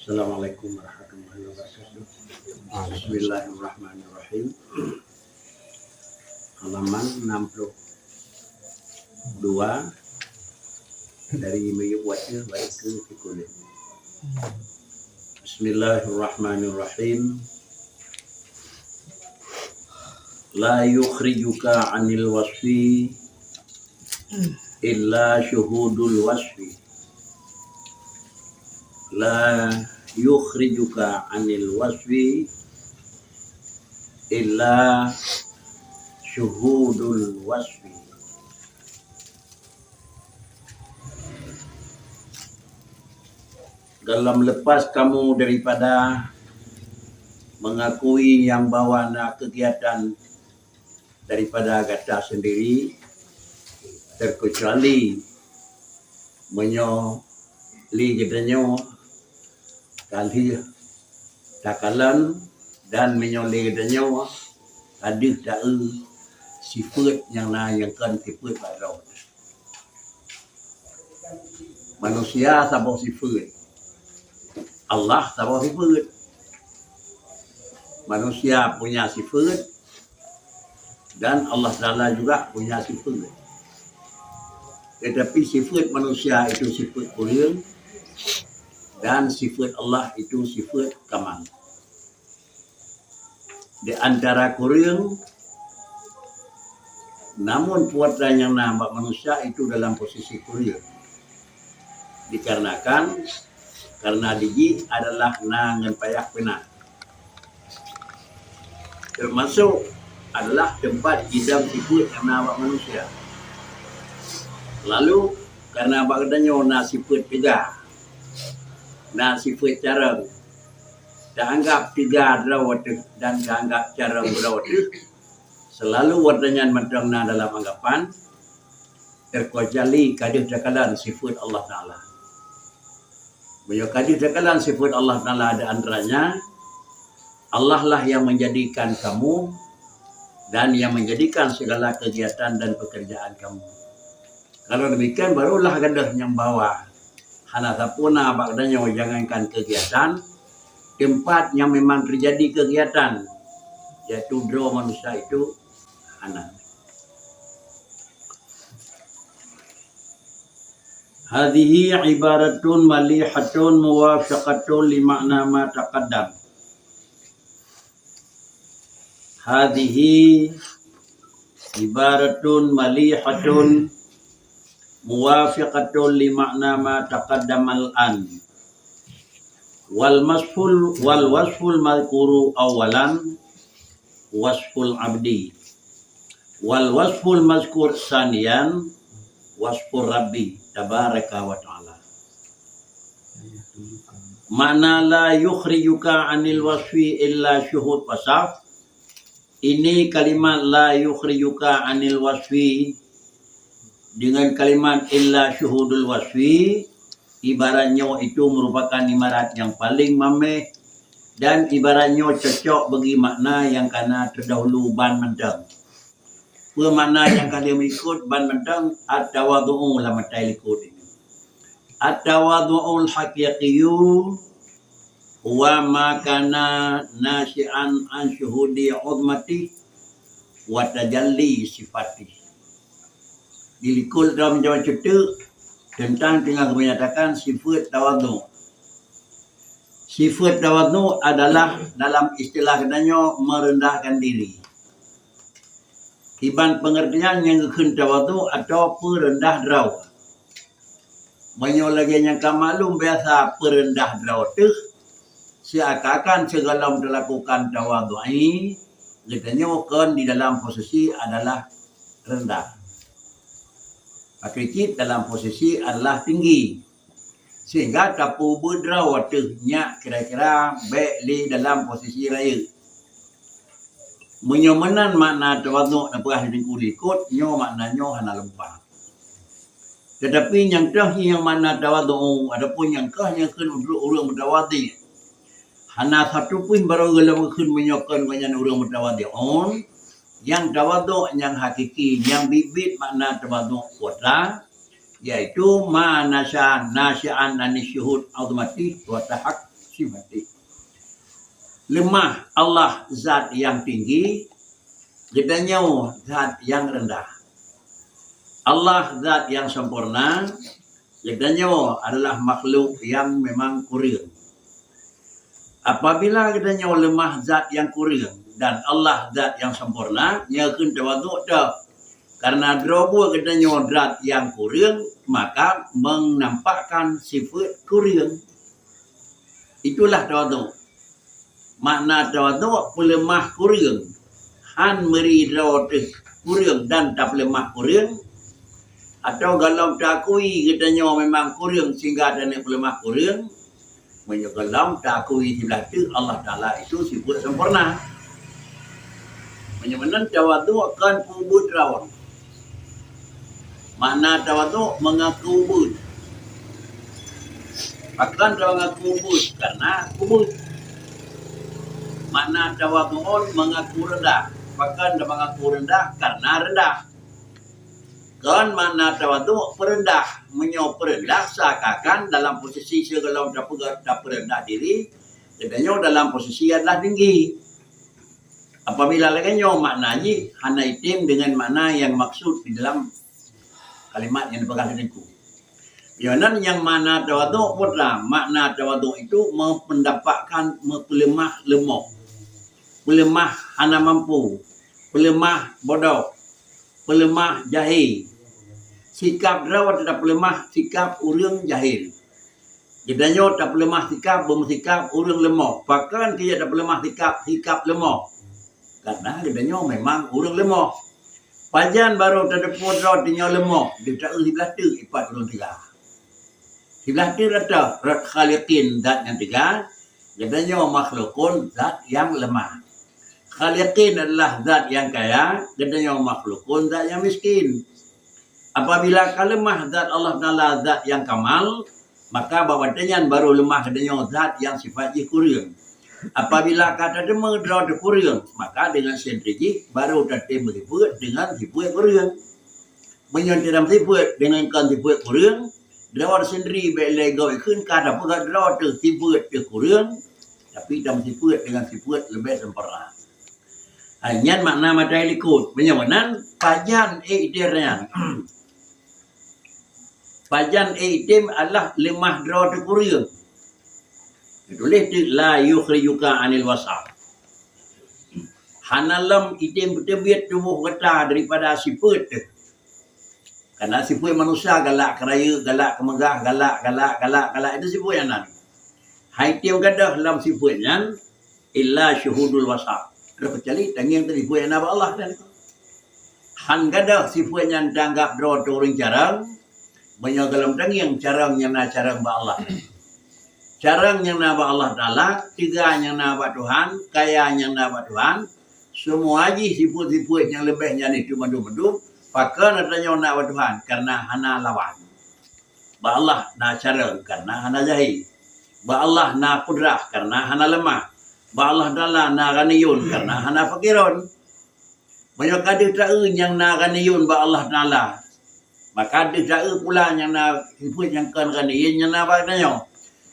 Assalamualaikum warahmatullahi wabarakatuh. Bismillahirrahmanirrahim. Halaman 62 dari Meyuwatnya baik ke Tikulit. Bismillahirrahmanirrahim. La yukhrijuka 'anil wasfi illa syuhudul wasfi. La yukhrijuka 'anil wasfi illa syuhudul wasfi. Dalam lepas kamu daripada mengakui yang bawana kegiatan daripada kata sendiri, terkecuali menyoli gedanyo kali takalan dan menyoli gedanyo ada tak sifat yang yang kan sifat pada manusia sabah sifat, Allah sabah sifat. Manusia punya sifat dan Allah Ta'ala juga punya sifat. Tetapi sifat manusia itu sifat kurang dan sifat Allah itu sifat kamal. Di antara kurang, namun puatan yang nampak manusia itu dalam posisi kurang. Dikarenakan karena digi adalah nangan payah benar. Termasuk adalah tempat hidam sifat yang nampak manusia. Lalu karena bagdanya na sifat tiga, na sifat cara, dah anggap tiga rawat dan dah anggap cara berawat, selalu wadanya macam na dalam anggapan terkecuali kadih cakalan sifat Allah Ta'ala. Beliau kadih cakalan sifat Allah Ta'ala ada antaranya Allah lah yang menjadikan kamu dan yang menjadikan segala kegiatan dan pekerjaan kamu. Kalau demikian barulah gadah yang bawa hana sapuna bagdanya jangankan kegiatan, tempat yang memang terjadi kegiatan yaitu draw manusia itu hana. Hadhihi ibaratun malihatun muwafiqatun li makna ma taqaddam. Hadhihi ibaratun malihatun muwafiqatun li makna ma taqaddamal an. Wal wasful madhkuru awalan wasful abdi. Wal wasful mazkur saniyan wasful rabbi tabaraka wa ta'ala. Makna la yukhrijuka 'anil wasfi illa syuhud wasaf. Ini kalimat la yukhrijuka 'anil wasfi dengan kalimat illa syuhudul wasfi, ibaratnya itu merupakan ibarat yang paling mameh dan ibaratnya cocok bagi makna yang kana terdahulu ban mentang. Makna yang kalian ikut ban mentang at-tawadhu'u la matai likut ini. At-tawadhu'ul haqiqiyyu wa ma kana nasi'an an syuhudi uzmati wa tajalli sifati. Dilikul dalam jawaban cerita tentang dengan menyatakan sifat tawadhu. Sifat tawadhu adalah dalam istilah katanya merendahkan diri. Iban pengertian yang keun tawadhu atau perendah draw. Banyak lagi yang kamalum biasa perendah draw tu seakan-akan segala melakukan tawadhu'i, katanya kan di dalam posisi adalah rendah. Hakikit dalam posisi adalah tinggi. Sehingga tapu berdrawatnya kira-kira baik di dalam posisi raya. Menyomenan makna tawadhu' dan perah dikut nyo maknanya hana lempah. Tetapi yang tah yang makna tawadhu' adapun yang kah yang kan urang bertawadhi. Hana satu pun baru gelam keun menyokon banyak orang mutawadhi'un yang tawadhu' yang hakiki, yang bibit makna tawadhu' kuatlah, yaitu ma nasi'an anisyuhud azmati wa tahaq sifati. Lemah Allah zat yang tinggi, gedanya zat yang rendah. Allah zat yang sempurna, gedanya adalah makhluk yang memang kurang. Apabila gedanya lemah zat yang kurang dan Allah zat yang sempurna, nyakeun tawaduk dah. Karena dua gedanya zat yang kurang, maka menampakkan sifat kurang. Itulah tawaduk. Makna tawaduk pelemah kurang. Han meri tawaduk kurang dan tak pelemah kurang. Atau kalau takui gedanya memang kurang sehingga ada pelemah kurang. Menyegelam takui sebelah tu Allah Ta'ala itu sifat sempurna. Menyamanan tawaduk kan kubut rawan. Makna tawaduk mengaku kubut. Bahkan mengaku kubut karena kubut. Makna tawaduk mengaku rendah. Bahkan mengaku rendah karena rendah. Kan makna tawaduk perendah, perendah seakan dalam posisi segala dapat perendah diri, kedanya dalam posisi adalah tinggi. Apabila lagi maknanya hana itim dengan makna yang maksud di dalam kalimat yang dipegang itu. Yang makna tawaduk pula, makna tawaduk itu mendapatkan pelemah lemah. Pelemah hana mampu, pelemah bodoh, pelemah jahil. Sikap rawat tak pelemah, sikap urang jahil. Jedanya tak pelemah sikap, bersikap urang lemah. Bahkan dia tak pelemah sikap lemah. Karena jedanya memang urang lemah. Pajan baru terdapat rawat dia lemah. Dia tak sebelah tu, ipat urang tiga. Sebelah tu rata, rat khaliqin zat yang tiga. Jedanya makhlukun zat yang lemah. Khaliqin adalah zat yang kaya, jedanya makhlukun zat yang miskin. Apabila kalimah zat Allah Ta'ala zat yang kamal, maka bawatnya baru lemah adanya zat yang sifatnya kurang. Apabila kata dema draw kurang, maka dengan sendiri baru tertim sifat dengan sifat kurang. Menyentuh sifat dengan kan sifat kurang, draw sendiri belai gawe kun kada pun draw tu sifat kurang, tapi dalam sifat dengan sifat lebih sempurna. Hanya makna materi likut, menyamanan pajan idirnya. Pajan itim adalah lemah draw kurang. Tulis tu la yukhrijuka anil wasaf. Hanalam itim bertebiat tubuh kata daripada sifat tu. Karena sifat manusia galak keraya, galak kemegah, galak itu sifat yang nan. Hai tiam gadah dalam sifatnya illa syuhudul wasaf. Kecuali tanging tadi sifat yang Allah dan han gadah sifat yang tanggap draw orang jarang. Banyak dalam tanging carang yang na carang ba Allah. Carang yang na ba Allah Ta'ala, tiga yang na ba Tuhan, kaya yang na ba Tuhan, semua haji sifat-sifat yang lebihnya ni cuma-cuma pakai natanya na ba Tuhan karena hana lawan. Ba Allah na carang karena hana jahil. Ba Allah na kudrah karena hana lemah. Ba Allah Ta'ala na ganiyun karena hana fakiron. Banyak kadir ta'un yang na ganiyun ba Allah Ta'ala. Maka ada pula yang nak sifat yang kan yang nak baganya.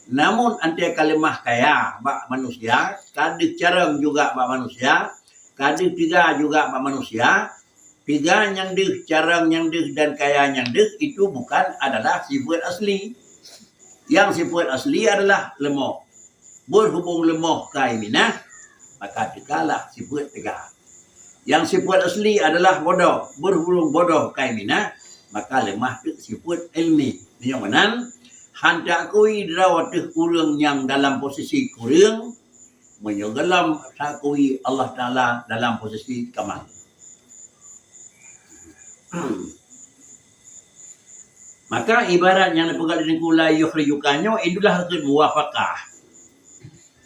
Namun antara kalimah kaya bak manusia, kadang carang juga bak manusia, kadang tiga juga bak manusia. Tiga yang deh, carang yang deh dan kaya yang deh itu bukan adalah sifat asli. Yang sifat asli adalah lemah. Berhubung lemah kaiminah, maka tikalah sifat tiga. Yang sifat asli adalah bodoh, berhubung bodoh kaiminah, maka lemah tu sifat ilmi. Yang mana hantar kui drawat kurang yang dalam posisi kurang, menyegelam sakui Allah Ta'ala dalam posisi kamal. Maka ibarat yang dipegang dengan kula yukhrijukannya itulah hakik muwafaqah.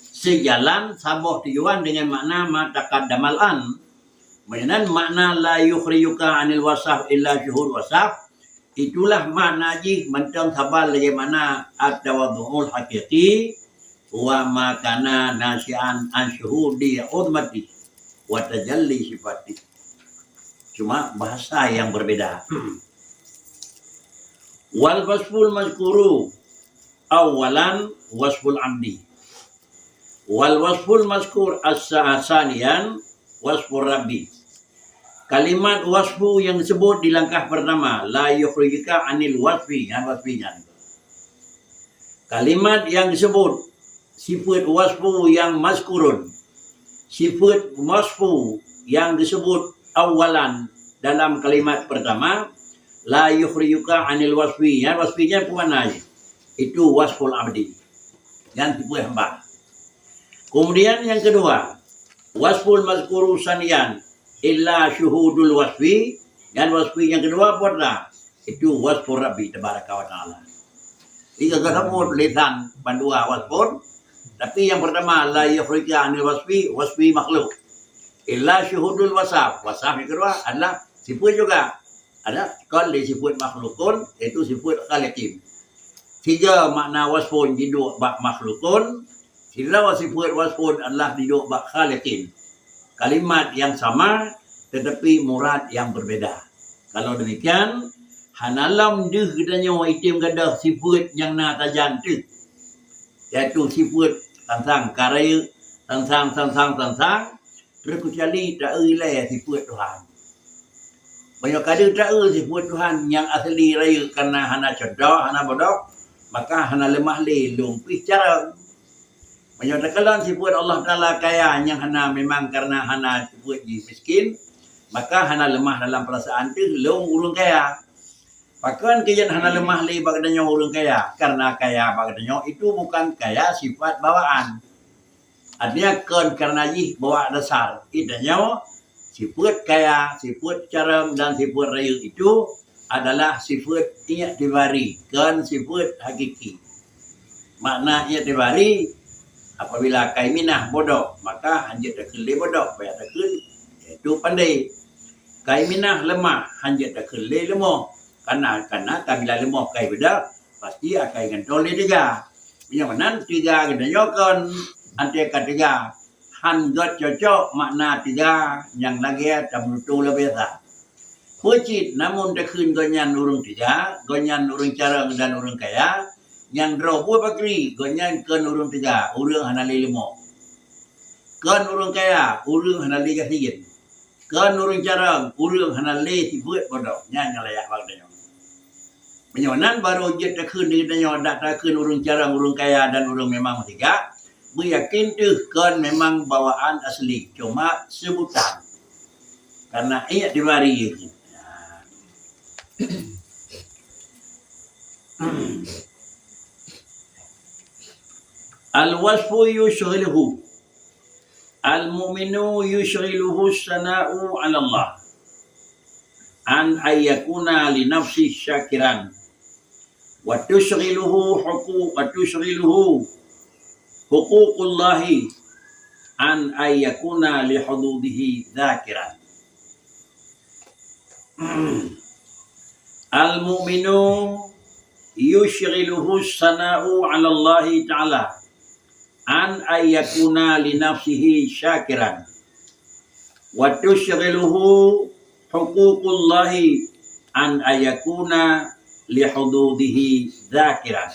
Sejalan sabah tujuan dengan makna mataqaddamal an. Mainan makna la yukhrijuka anil wasaf illa syuhur wasaf. Itulah makna ji mentang sabar bagaimana at-tawaddu'ul haqiqi wa ma kana nasi'an an syuhudi udmati wa tajalli sifati. Cuma bahasa yang berbeda. Wal wasful mazkuru awalan wasful amdi. Wal wasful mazkur as-saniyan wasfur rabbi. Kalimat wasfu yang disebut di langkah pertama, la yukhrijuka anil wasfi, wasfinya. Kalimat yang disebut sifat wasfu yang mazkurun, sifat wasfu yang disebut awalan dalam kalimat pertama, la yukhrijuka anil wasfi, wasfinya mana aja? Itu wasful abdi, yang sifat hamba. Kemudian yang kedua, wasful mazkuru saniyan illa syuhudul wasfi, dan wasfi yang kedua apa? Itu wasfur rabbi tabaraka wa ta'ala. Tiga tersebut lisan bandua wasfur, tapi yang pertama la yukhrijuka anil wasfi, wasfi makhluk. Illa syuhudul wasaf, wasaf yang kedua adalah sifat juga. Ada kalau sifat makhlukun, itu sifat khaliqin. Tiga makna wasfun hidup bak makhlukun, sila sifat wasfun adalah hidup bak khaliqin. Kalimat yang sama tetapi murad yang berbeda. Kalau demikian, hanalam deh katanya itim gadah sifat yang na tajan tu. Iaitu sifat tentang karya, tentang terkecuali tak relay sifat Tuhan. Banyak kali tak sifat Tuhan yang asli raya karena hana contoh, hana bodoh, maka hana lemah le lumpih cara. Banyak tekalan sifat Allah Ta'ala kaya yang hana memang karena hana sifat miskin, maka hana lemah dalam perasaan itu long urung kaya. Bahkan kian hana lemah li bagdanya urung kaya, karena kaya bagdanya itu bukan kaya sifat bawaan. Artinya karena jih bawa dasar. Idanya sifat kaya, sifat carem dan sifat raya itu adalah sifat i'tibari, sifat hakiki. Makna i'tibari, apabila kaiminah bodoh, maka hanjat takul bodoh, bayar takul, itu pandai. Kaiminah lemah, hanjat takul lemah. Karena kabila lemah kai beda, pasti akan gantol tiga. Yang mana tiga kita nyokon, ante ketiga. Hanjat cocok makna tiga, yang lagi tak menutu lebih tak. Pucit, namun takun gonyan urung tiga, gonyan urung carang dan urung kaya. Yang robo bakri, gonyan kan urung tiga, urung hanali limo. Kan urung kaya, urung hanali kasihin. Kan urung carang, urung hanali sibut bodoh. Nyanyi layak bagdanya. Menyonan baru jet takun dengan dak takun urung carang, urung kaya dan urung memang tiga. Beryakin tuh kan memang bawaan asli, cuma sebutan. Karena ia diwari. Al-wasfu yushghiluhu. Al-mu'minu yushghiluhu sana'u 'ala Allah. An ayyakuna li nafsi syakiran. Wa tushghiluhu huququllahi an ayyakuna li hududihi dzakiran. Al-mu'minu yushghiluhu sana'u 'ala Allah ta'ala an ayyakuna li nafsihi syakiran wa tushghiluhu huququllahi an ayyakuna li hududihi dzakiran.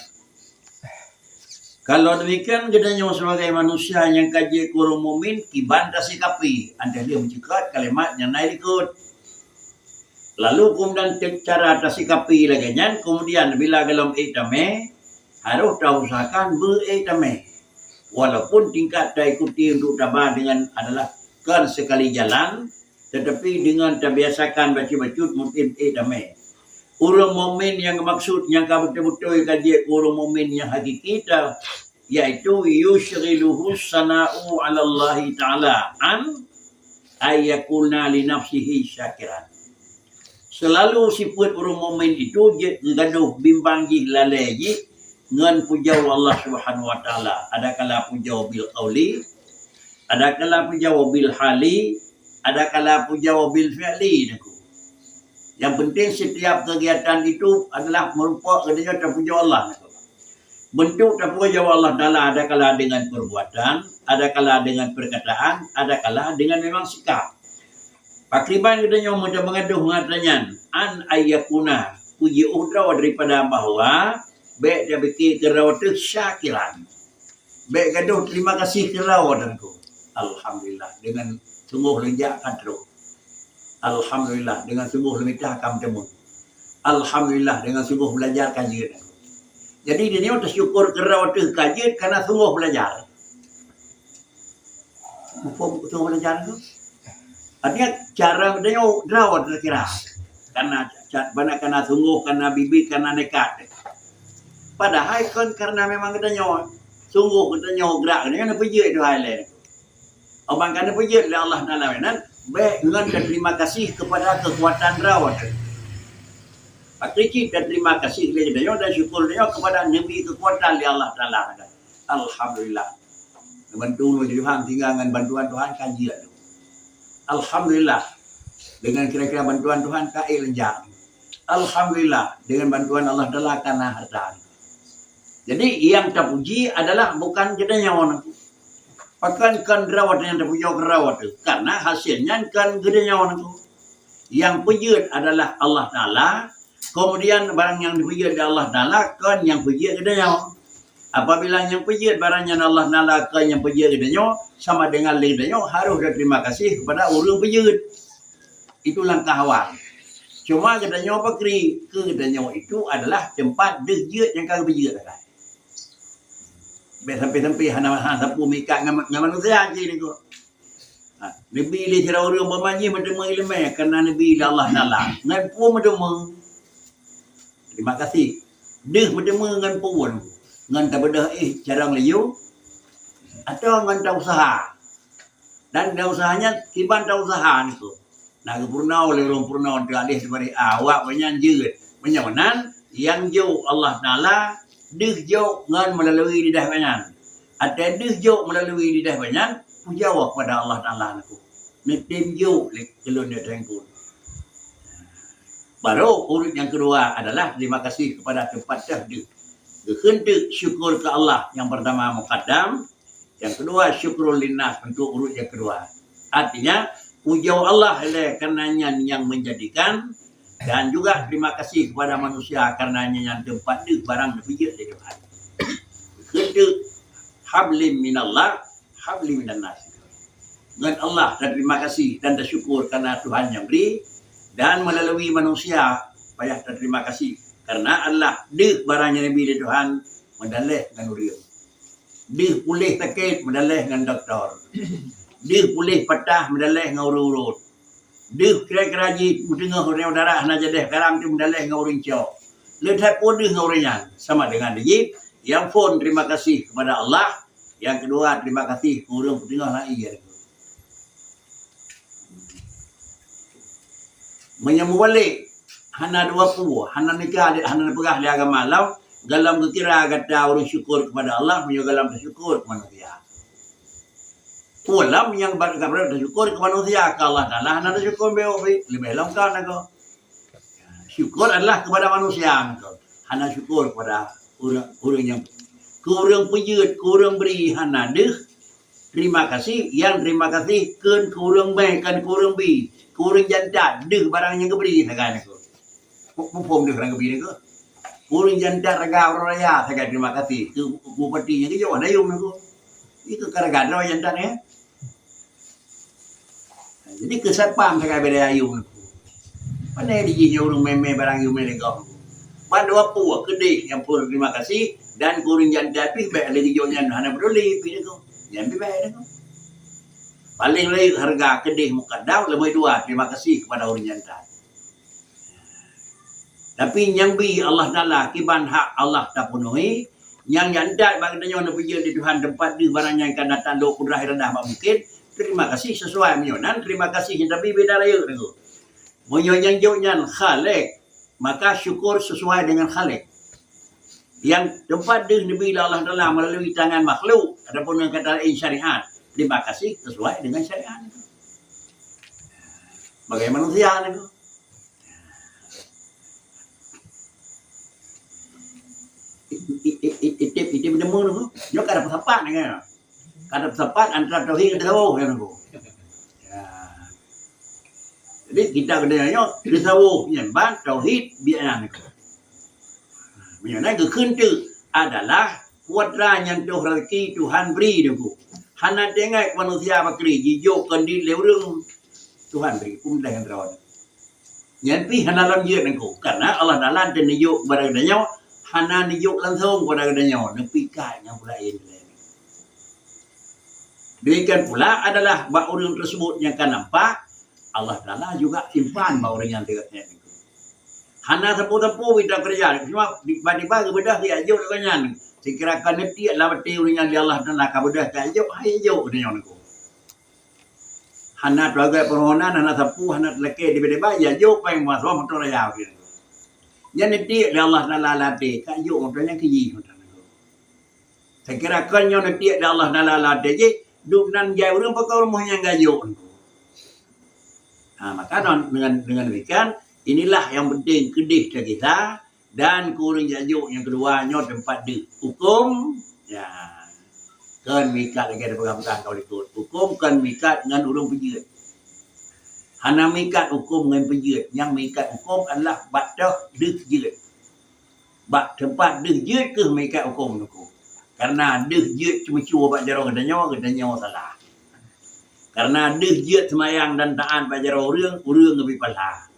Kalau demikian kita sebagai manusia yang kaji kurung mumin kiban tasikapi anda dia mencekat kalimat yang naik ikut. Lalu kemudian cara tasikapi lagi kemudian bila dalam itame harus tahu usahakan beritame. Walaupun tingkat tak ikuti untuk tabah dengan adalah kan sekali jalan, tetapi dengan terbiasakan baca-bacut mungkin itame. Urang mumin yang maksud yang betul-betul kaji urang mumin yang hakiki yaitu yushghiluhu sana'u 'ala Allah Ta'ala an ayyakuna li nafsihi syakiran. Selalu sifat urang mumin itu gaduh bimbang jih lalai jih ngan pujau Allah Subhanahu wa taala. Ada kala pujau bil qauli, ada kala pujau bil hali, ada kala pujau bil fi'li. Yang penting setiap kegiatan itu adalah merupakan adanya terpuja Allah. Bentuk terpuja Allah Ta'ala ada kala dengan perbuatan, ada kala dengan perkataan, ada kala dengan memang sikap. Pakriban katanya macam mengaduh mengatakan an ayyakuna puji udraw daripada bahwa baik dia bikin kerawat syakiran. Baik gaduh terima kasih kerawatanku. Alhamdulillah dengan sungguh lenjak kadro. Alhamdulillah dengan sungguh lemitah kam temu. Alhamdulillah dengan sungguh belajar kajian. Jadi dia tersyukur kerawat kajian karena sungguh belajar. Sungguh belajar tu. Artinya cara dia rawat kira. Karena sungguh, karena bibit, karena nekat. Padahal kan karena memang kita nyawa sungguh kita nyawa gerak ni kan pergi itu hal lain. Abang kan pergi oleh Allah Taala nan baik dengan terima kasih kepada kekuatan rawat. Pakcik dan terima kasih kepada dan syukur dia kepada Nabi kekuatan oleh Allah Taala. Alhamdulillah. Bantu Tuhan tinggal dengan bantuan Tuhan kajian. Alhamdulillah dengan kira-kira bantuan Tuhan kail lenjang. Alhamdulillah dengan bantuan Allah Taala karena harta. Jadi yang terpuji adalah bukan kita nyawa. Bahkan kan rawat yang terpuji rawat itu. Karena hasilnya kan gede nyawa. Yang puji adalah Allah Ta'ala. Kemudian barang yang dipuji adalah Allah Ta'ala. Kan yang puji gede nyawa. Apabila yang puji barangnya Allah Ta'ala. Kan yang puji gede nyawa. Sama dengan gede nyawa. Harus berterima kasih kepada orang puji. Itu langkah awal. Cuma gede nyawa pakri. Gede nyawa itu adalah tempat dejut yang kau puji. Sampai-sampai hana sapu mikak dengan manusia aja ni tu. Nabi le cara orang bermanji macam ilmu kerana Nabi Allah Taala. Ngan pun macam terima kasih. Deh macam ngan pun. Ngan tak bedah cara ngeliu atau ngan tak usaha. Dan tak usahanya kiban tak usaha ni tu. Nak purnau le orang purnau teralih seperti awak menyanjut. Menyawanan yang jauh Allah Taala dih jauh ngan melalui lidah banyak. Ada dih jauh melalui lidah banyak, pujawab kepada Allah Ta'ala aku. Metem jauh kelon dia tengkul. Baru urut yang kedua adalah terima kasih kepada tempat tahdi. Kehendak syukur ke Allah yang pertama muqaddam, yang kedua syukrul linnas untuk urut yang kedua. Artinya pujau Allah karenanya yang menjadikan. Dan juga terima kasih kepada manusia karenanya yang tempat itu barang dipijak dari Tuhan. Kedua, hablim minallah, hablim minannas. Dengan Allah dan terima kasih dan bersyukur karena Tuhan yang beri. Dan melalui manusia, payah terima kasih. Karena Allah, dia barangnya Nabi dari Tuhan, mendalih dengan urium. Dia boleh sakit, mendalih dengan doktor. Dia boleh patah, mendalih dengan urut-urut. Dia kira-kira ji tengah orang darah nak jadi karam tu mendalih dengan orang cok. Letak pun dia dengan orang sama dengan dia. Yang pun terima kasih kepada Allah. Yang kedua terima kasih kepada orang tengah lagi. Menyambung balik hana dua puah, hana nikah, hana pegah di agama Allah. Dalam kira kata orang syukur kepada Allah, punya dalam bersyukur kepada manusia. Pulang yang bersyukur ke manusia ke Allah Ta'ala. Hana syukur lebih lengkap nak. Syukur adalah kepada manusia. Hana syukur kepada orang yang kurang pujut, kurang beri hana deh. Terima kasih. Yang terima kasih kan kurang baik, kan kurang beri. Kurang jantan deh barang yang keberi. Pupum deh orang keberi ni ke. Kurang jantan raga orang raya. Saya terima kasih. Bupatinya ke jauh. Ada yang nak. Itu kadang-kadang orang jantan ya. Jadi kesapam saya beda ayam. Pandai dijinya orang meme barang ayam mereka. Pada apa kedai yang pun terima kasih dan kurang jantan tapi baik lagi jonya hana peduli pi tu. Yang baik tu. Paling lagi harga kedai mukaddam lebih dua terima kasih kepada orang jantan. Tapi yang bi Allah Taala kiban hak Allah tak penuhi. Yang jantan bagi tanya nak pergi di Tuhan tempat di barang yang akan datang lo kudrah rendah mungkin. Terima kasih sesuai menyonan. Terima kasih tapi beda raya tu. Menyonan jauhnya khalik. Maka syukur sesuai dengan khalik. Yang tempat di Nabi Allah Ta'ala melalui tangan makhluk. Adapun yang kata syariat. Terima kasih sesuai dengan syariat itu. Bagaimana manusia itu. Itu benda tu. Dia ada persapat ni kan. Ada persapat antara tauhid dan tasawuf kan tu. Jadi kita kedengarannya tasawuf nyembah tauhid biasa ni. Menyenang kekentu adalah kuadra yang tu rezeki Tuhan beri deku. Hana dengai manusia bakri jijo kendi leureung Tuhan beri pun dengan rawat. Yang pi hana lam ye deku karena Allah dalan ten nijuk barang danyo hana nijuk langsung barang danyo nepi kai yang pula ini. Demikian pula adalah bak orang tersebut yang kan nampak Allah Ta'ala juga simpan bak orang yang tegaknya. Hana sapu-sapu kita kerja cuma tiba-tiba kebedah dia ajuk dengan sekirakan nanti adalah beti orang yang Allah Ta'ala kebedah dia ajuk hai ajuk dengan aku. Hana telaga permohonan hana sapu hana teleke tiba-tiba ya ajuk pai masuk motor raya gitu. Yang nanti Allah Ta'ala latih ajuk motornya keji motor. Sekirakan yang nanti Allah Ta'ala latih duk nan jai urang pakau rumah yang gajuk. Nah, maka dengan demikian inilah yang penting kedih kita dan kurang gajuk yang keduanya tempat di hukum ya kan mikat lagi ada pegang-pegang kau ikut hukum kan mikat dengan urang pejiat. Hana mikat hukum dengan pejiat yang mikat hukum adalah badah dejit. Bak tempat dejit ke mikat hukum tu. Karena deh je cuma cuba pak jarang katanya salah. Karena deh je semayang dan taat pak jarang urang lebih pahala.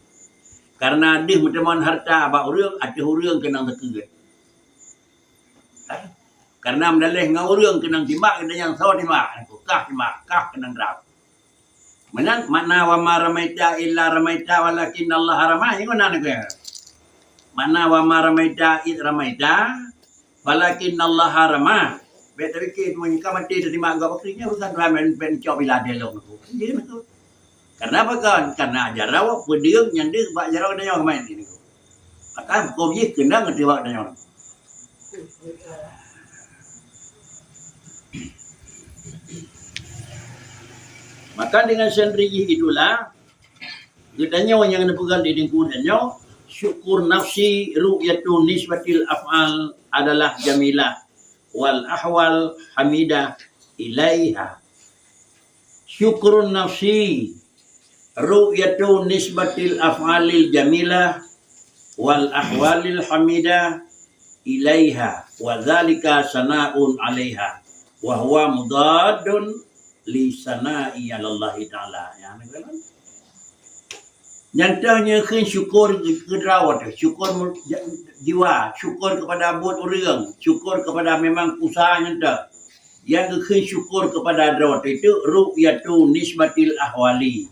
Karena deh meteman harta pak urang ada urang kenang tekegat. Karena mendalih ngau urang kenang timak katanya saw timak, kah timak kah kenang rap. Menan makna wa ma ramaita illa ramaita walakin Allah ramah ini mana nak ya? Makna wa ma ramaita id ramaita walakin Allah harama. Betul ke mun ka mati dari mak gak bakrinya urusan ramen pen cok bila delong aku. Jadi betul. Karena apa kan? Karena jaraw pediung yang dia bak jaraw dia yang main ini. Maka hukum ye kena ngerti bak dia. Maka dengan sendiri itulah katanya yang dipegang di lingkungannya syukur nafsi ru'yatu nisbatil af'al adalah jamilah wal ahwal hamidah ilaiha. Syukurun nafsi ru'yatu nisbatil af'alil jamilah wal ahwalil hamidah ilaiha wa dzalika sana'un 'alaiha wa huwa mudadun li sana'i 'ala Allah taala. Ya kan? Nyatanya kan syukur kerawat, syukur jiwa, syukur kepada buat orang, syukur kepada memang usaha nyata. Yang kan syukur kepada rawat itu ru'yatu nisbatil ahwali.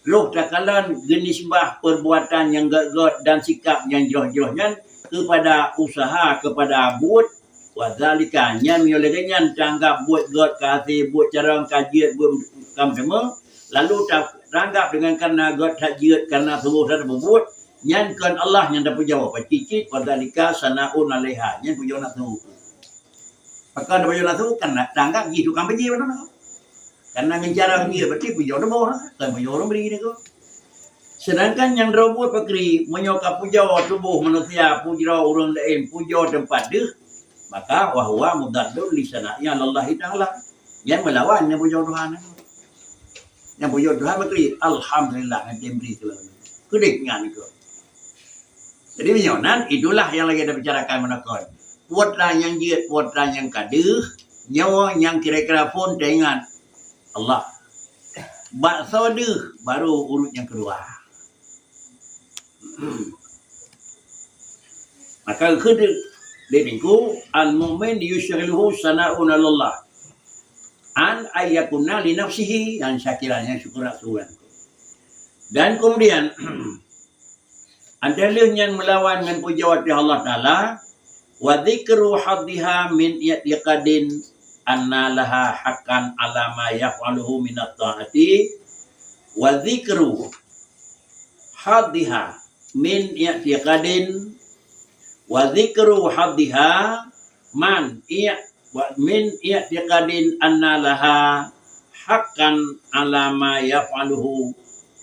Loh takalan genisbah perbuatan yang gagot dan sikap yang jeroh-jerohnya kepada usaha, kepada buat wadzalika nyami oleh kenyan tanggap buat got kasih, buat carang kajian, buat kamu lalu tanggap dengan karena God hajiat karena semua dah berbuat nyankan Allah yang dapat jawab cicit wadzalika sanaun alaiha nyan pujo nak tu maka dapat jawab tu karena tanggap gitu kan beji mana karena ngejarang dia berarti pujo dah bawa kan pujo orang beri ni ko sedangkan yang robot pakri menyokap pujo tubuh manusia pujo orang lain pujo tempat dia maka wahwa mudaddul li sana'nya Allah taala yang melawan yang pujo Tuhan yang punya Tuhan berkali alhamdulillah nanti beri tu kedeknya itu. Jadi menyonan itulah yang lagi kita bicarakan menakon. Putra yang jiat, putra yang kaduh, nyawa yang kira-kira pun dengan Allah. Bakso duh baru urut yang kedua. Maka kedua diriku al-mu'min yushghiluhu sana'un Allah. An ayyakuna li nafsihi yang syakiranya syukur Tuhan. Dan kemudian adalah yang melawan dengan puja Allah Ta'ala wa dzikru haddiha min i'tiqadin anna laha haqqan ala ma yaf'aluhu min at-ta'ati wa dzikru haddiha min i'tiqadin wa dzikru haddiha man wa min i'tiqadin anna laha haqqan ala ma yaf'aluhu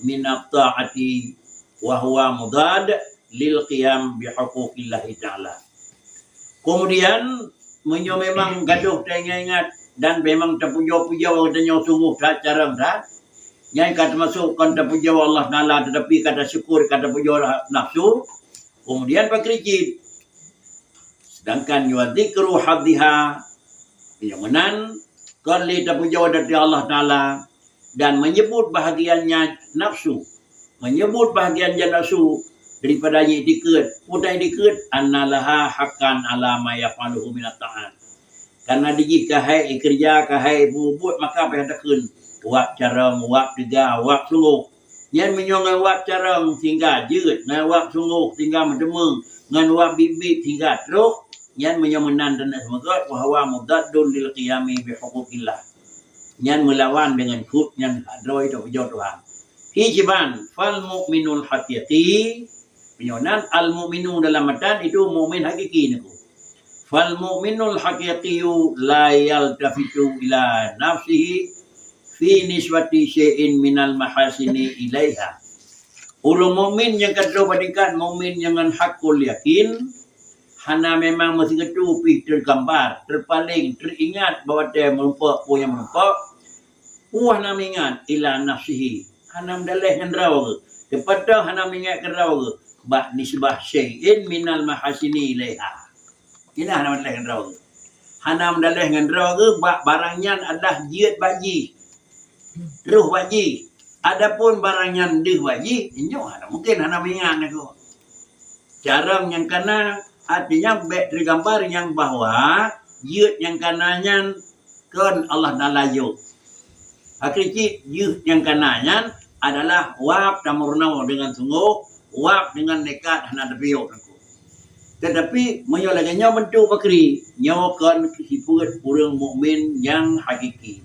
min at-ta'ati wa huwa mudad lil qiyam bi huquqillah ta'ala. Kemudian menyo memang gaduh ingat dan memang terpuja-puja katanya sungguh tak cara dah. Yang kata masuk kan terpuja Allah Taala tetapi kata syukur kata puja nafsu. Kemudian pakricit Sedangkan yuadzikru hadhiha yang menan kali tapujaw dari Allah Ta'ala dan menyebut bahagiannya nafsu, menyebut bahagian nafsu daripada dikut, putai dikut annalaha haqqan ala ma yafaluhu minat ta'at. Karena digi kahai kerja kahai buat maka payah wak carang, wak tiga, wak sungguh. Yang menyongai wak carang tinggal jeut, ngan wak sungguh tinggal mendemeng, ngan wak bibit tinggal teruk. Yang menyemenan dan semoga bahwa mudaddun lil qiyami bi huquqillah. Yang melawan dengan hak yang adroi itu hujur Tuhan. Hijiban fal mu'minul haqiqi. Penyonan al mu'minu dalam matan itu mu'min hakiki niku. Fal mu'minul haqiqiyu la yaltafitu ila nafsihi fi nisbati syai'in minal mahasini ilaiha. Ulun mu'min yang kedua bandingkan mu'min dengan hakul yakin, hana memang masih ketupi tergambar, terpaling, teringat bahawa dia melumpak, punya melumpak. Hana mengingat ila nafsihi. Hana mendalih dengan rawa ke. Kepada hana mengingat ke rawa ke. Bak nisbah syai'in minal mahasini ilaiha. Ini hana mendalih dengan rawa ke. Hana mendalih dengan rawa ke. Bak barangnya adalah jiat baji. Ruh baji. Adapun barangnya dih baji. Ini mungkin hana mengingat itu. Carang yang kena artinya tergambar yang bahwa yud yang kanannya kan Allah Ta'ala yud. Hakiki yud yang kanannya adalah wab tamurnaw dengan sungguh, wab dengan nekat hana dapiyuk. Tetapi menyolahkannya bentuk bakri, nyawakan kesifat orang mukmin yang hakiki.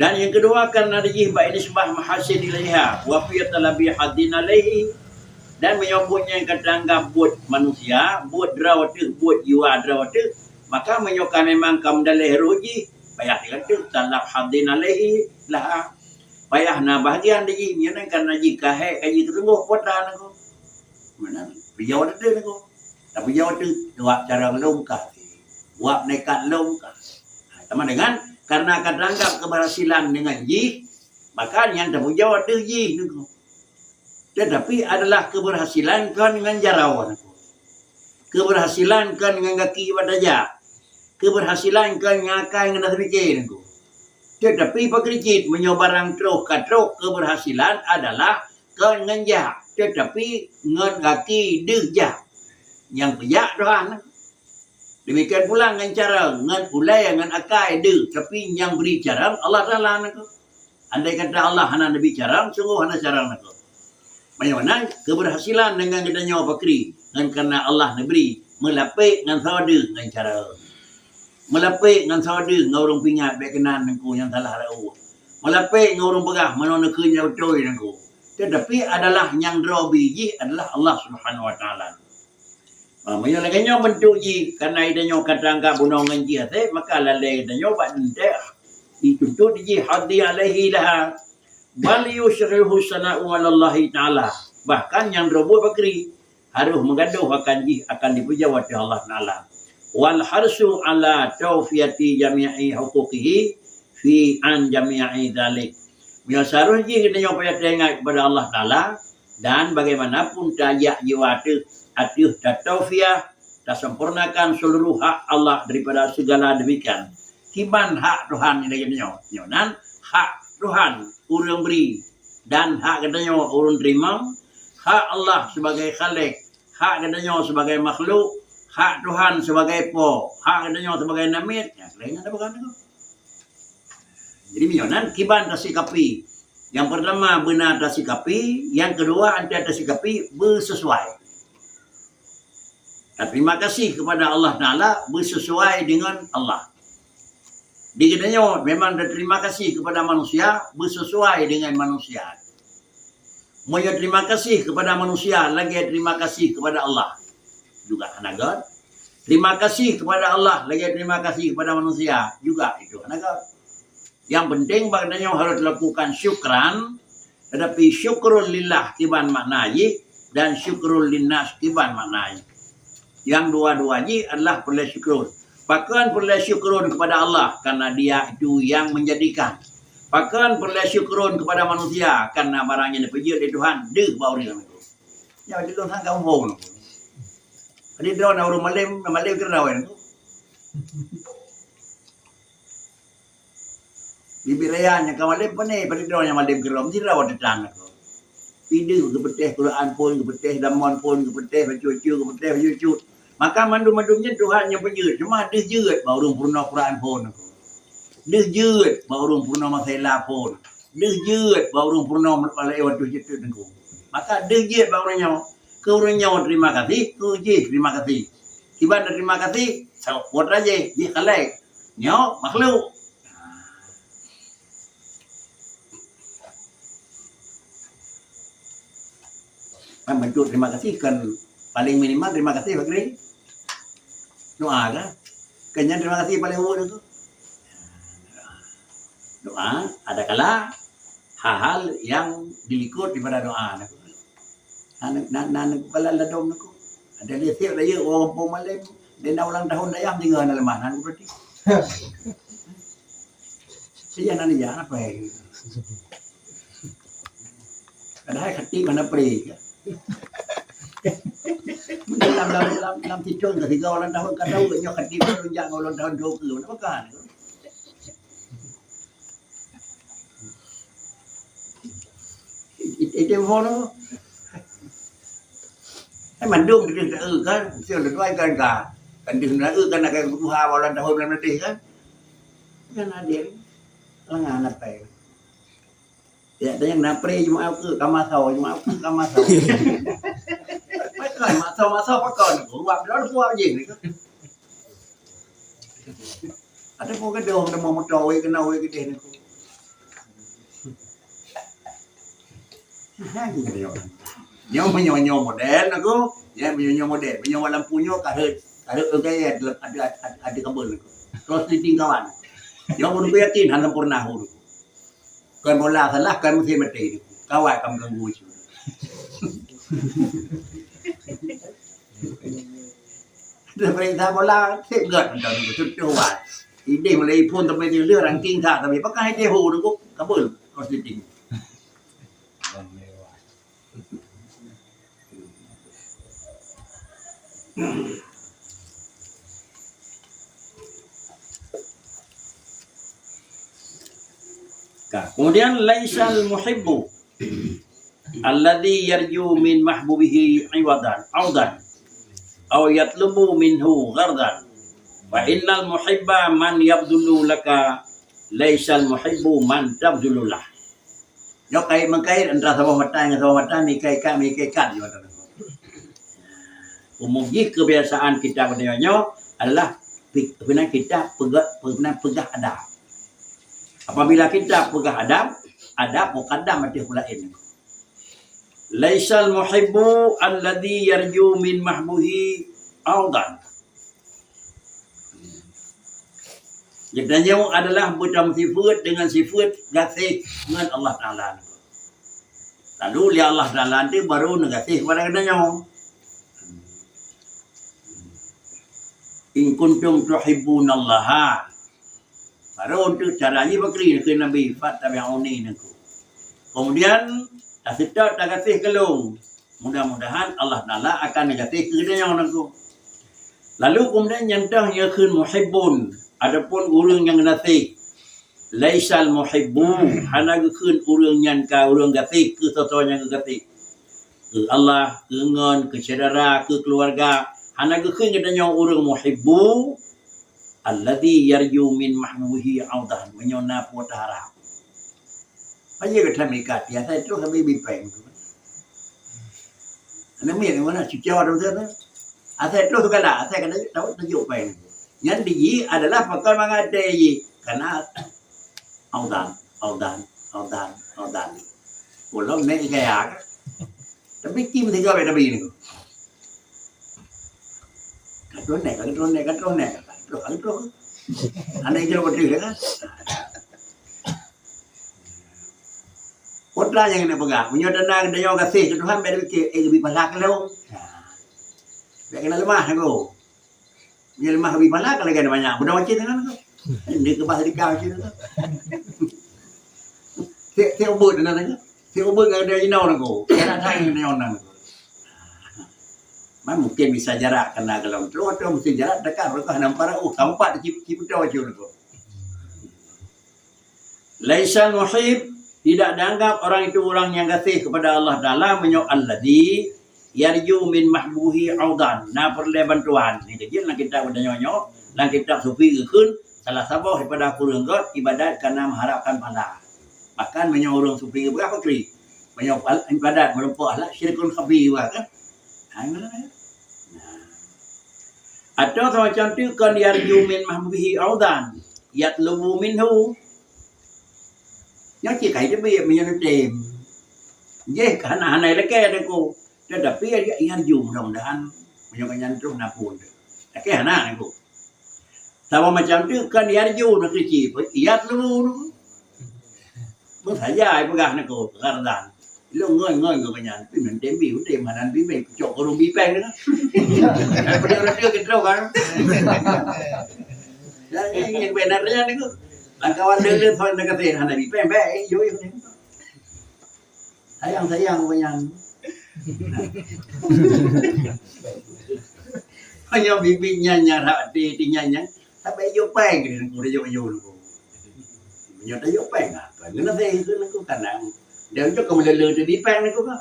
Dan yang kedua karena dijibah ini sebah mahasin ilaiha wa fiyatalabi hadin alaihi. Dan menyebutnya yang ketanggap buat manusia, buat drawatu, buat jiwa drawatu, maka menyokong memang kaum dalih ruji, payah dikata, talab hadin alaihi lah. Payah na bahagian lagi, yang karena jika kaji ketunggu, potan aku. Mana? Pijau ada aku. Tapi pijau tu, buat cara longkar. Buat nekat longkar. Sama dengan, karena ketanggap keberhasilan dengan ji, maka yang tak pijau ada ji. Tetapi adalah keberhasilan kan dengan jarawan. Keberhasilan kan dengan kaki pada keberhasilan kan dengan akai dengan terfikir. Tetapi pekerjit menyobarang truk ke truk keberhasilan adalah kan dengan jah. Tetapi dengan kaki deh yang pejak doang. Demikian pula dengan cara dengan ulai dengan akai deh. Tapi yang beri cara Allah Ta'ala. Andai kata Allah hana bicara, sungguh hana cara nak. Bagaimana keberhasilan dengan kita nyawa pakri dan karena Allah negeri melapik dengan saudara dengan cara melapik dengan saudara dengan orang pingat baik kenan nengku yang salah rau melapik dengan orang pegah mana nekenya betul nengku tetapi adalah yang draw biji adalah Allah Subhanahu Wa Taala. Menyalahkannya bentuk ji karena idanya kata angka bunongan ji maka lalai idanya buat ndak dituntut ji hadhi alaihi lah. Bal yusyrihu sana'u Allah Ta'ala. Bahkan yang roboh bakri harus menggaduh akan dipuja oleh Allah Ta'ala. Wal harsu ala tawfiyati jami'i huquqihi fi an jami'i dhalik. Biasa ruji kita nyopaya teringat kepada Allah Ta'ala dan bagaimanapun tajak jiwa atuh tawfiyah tak sempurnakan seluruh hak Allah daripada segala demikian. Kiban hak Tuhan ini nyonan hak Tuhan urang beri dan hak katanya urang terima, hak Allah sebagai khalik, hak katanya sebagai makhluk, hak Tuhan sebagai po, hak katanya sebagai namit. Ya, lain ada bukan itu. Jadi minyonan kiban tasikapi. Yang pertama benar tasikapi, yang kedua anti tasikapi bersesuai. Dan terima kasih kepada Allah Ta'ala bersesuai dengan Allah. Dikitanya memang terima kasih kepada manusia bersesuai dengan manusia. Mau terima kasih kepada manusia lagi terima kasih kepada Allah juga anagat. Terima kasih kepada Allah lagi terima kasih kepada manusia juga itu anagat. Yang penting baginda harus lakukan syukran, tetapi syukrul lillah kiban maknai dan syukrul linnas kiban maknai. Yang dua-duanya adalah perlu syukur. Bahkan perlu syukurun kepada Allah karena dia itu yang menjadikan. Bahkan perlu syukurun kepada manusia karena barangnya dipuji oleh Tuhan. Deh bau dia itu. Ya itu Tuhan kamu bau. Jadi dia orang malim kira wen. Bibirayanya kamalim pane, pada dia yang malim kira mesti rawat datang aku. Pidu ke beteh Quran pun, ke beteh damon pun, ke beteh baca-baca, ke beteh baca. Maka mandum-mandumnya Tuhan yang penjut. Cuma dia jeut baru purna Quran pun aku. Dia jeut baru purna masalah pun. Dia jeut baru purna lewat tu aku. Maka dia jeut baru nyawa. Ke nyawa terima kasih, ke je terima kasih. Tiba terima kasih, buat aja, je kalai. Nyawa makhluk. Bentuk terima kasih kan paling minimal terima kasih Pak doa kan kenyang terima kasih paling umum itu doa ada kala hal-hal yang dilikut daripada doa anak kepala ladom aku ada lihat dia orang pun malam dia ulang tahun dayam tinggal dalam mana berarti saya nanti ya apa ya ada hati mana pergi dalam tidur ketika ulang tahun kan tahu nyo kadi menunjang ulang tahun 20 apa kan itu monoให้มันดุ้งดึงkan sia le tuai kan ka kanดึงนะkan nak kebutuhan ulang tahun nanti kan ada lengan apa ya ada yang napre cuma aku kamasauไม่เคยมาเศร้าพักก่อนผมว่าแล้วพวกยิงนี่ก็อันนี้พวกก็โดนแต่มองมาจอยกันเอาไว้ก็เด่นกูแห้งจริงเลยโยมไม่โยมโมเดลนะกูyaไม่โยมโมเดลไม่โยมลำพูโยกระเดิดkayak ada kabel terus ditinggalanโยมมันเบี้ยกินหันลำพูนาหูkan bola salah kan mesti mati kawai kam ganggu itu perintah bola segat dan betul tuan ide mulai pun sampai dia lihat ranking tak tapi pakai dia hu tu kabul konstitusi kemudian laisal muhibbu alladhi yarju min mahbubihi iwadan audan aw yatlubu minhu ghardan wa innal muhibba man yabdulu laka laisal muhibbu man tabdulu lah yo kai mengkait antara sama mata ni kai kat yo umumnya kebiasaan kita padanya adalah benar kita pegang adab. Apabila kita pegang adab muqaddam mati hulain. Laisal muhibbu alladhi yarju min mahbuhi audan. Jadi adalah berdam sifat dengan sifat kasih dengan Allah Ta'ala. Lalu li Allah Ta'ala nanti baru negatif pada katanya. In kuntum tuhibbunallaha. Baru untuk caranya bakri ke Nabi fattabi'uni naku. Kemudian asita tak kasih kelung. Mudah-mudahan Allah Ta'ala akan negatif ke dia naku. Lalu kemudian nyantah yakun muhibbun. Adapun orang yang nasih laisal muhibbu hana yakun orang yang ka orang gasih ke sesuatu yang gasih. Ke Allah, ke ngon, ke saudara, ke keluarga. Hana yakun katanya orang muhibbu alladhi yarju min mahbuhi audan menyona potara. Aja kata mereka dia saya terus kami bipeng. Ana mi ni mana cuci orang tu tu. Asal terus kala, asal kena tahu tunjuk peng. Yang di adalah pakar mengadai karena audan. Kalau ni kayak tapi kim tiga beda begini. Katron nek. Terus. Anak itu betul kan? Putra yang ini pegang, punya dana dia yang kasih ke Tuhan beri ke lebih palak kalau. Biarkan lemah aku. Dia lemah lebih palak kalau ada banyak. Budak macam tu kan? Ini ke bahasa dikau macam tu. Saya ubud dengan dia. Saya ubud dengan dia inau aku. Saya nak tanya dia orang. mungkin bisa jarak kena kalau tu mesti jarak dekat mereka nampak tampak cip dah tu. Laisal muhib, tidak dianggap orang itu orang yang kasih kepada Allah Taala menyok alladhi yarju min mahbuhi audan. Nah perle bantuan. Ni dia nak kita pada nyonyok, nak kita sufi keun salah sabah daripada kurang god ibadat kerana mengharapkan pahala. Bahkan menyok orang sufi berapa kali? Menyok ibadat melupa lah syirkun khafi wa kan. Atau macam tu kan yarju min mahbuhi audan yatlubu minhu. Nhớ chỉ cái bây giờ mình tìm với cả này là cái đây cô cho đập phía anh dùng đồng để ăn mình cho anh trong nạp buồn là cái hả này cô sao mà chẳng trước cần đi ăn du nó cái chỉ phải yết luôn mới phải dài mới gạt này cô gạt đàn lúc ngơi người nhà mình đến biểu tìm mà anh biết mình chỗ có đồng bí pen nữa bây giờ nó chưa kịp đâu cả những bên này đấy là kawan dia thôi nak kata hana bi pen baik yo yo ni sayang banyak hanya bibinya nyara di nyanya tapi yo pen ni ko yo ko yo ta yo pen ah ngena te itu nak kanang dia cho kau lele di pen ni ko ka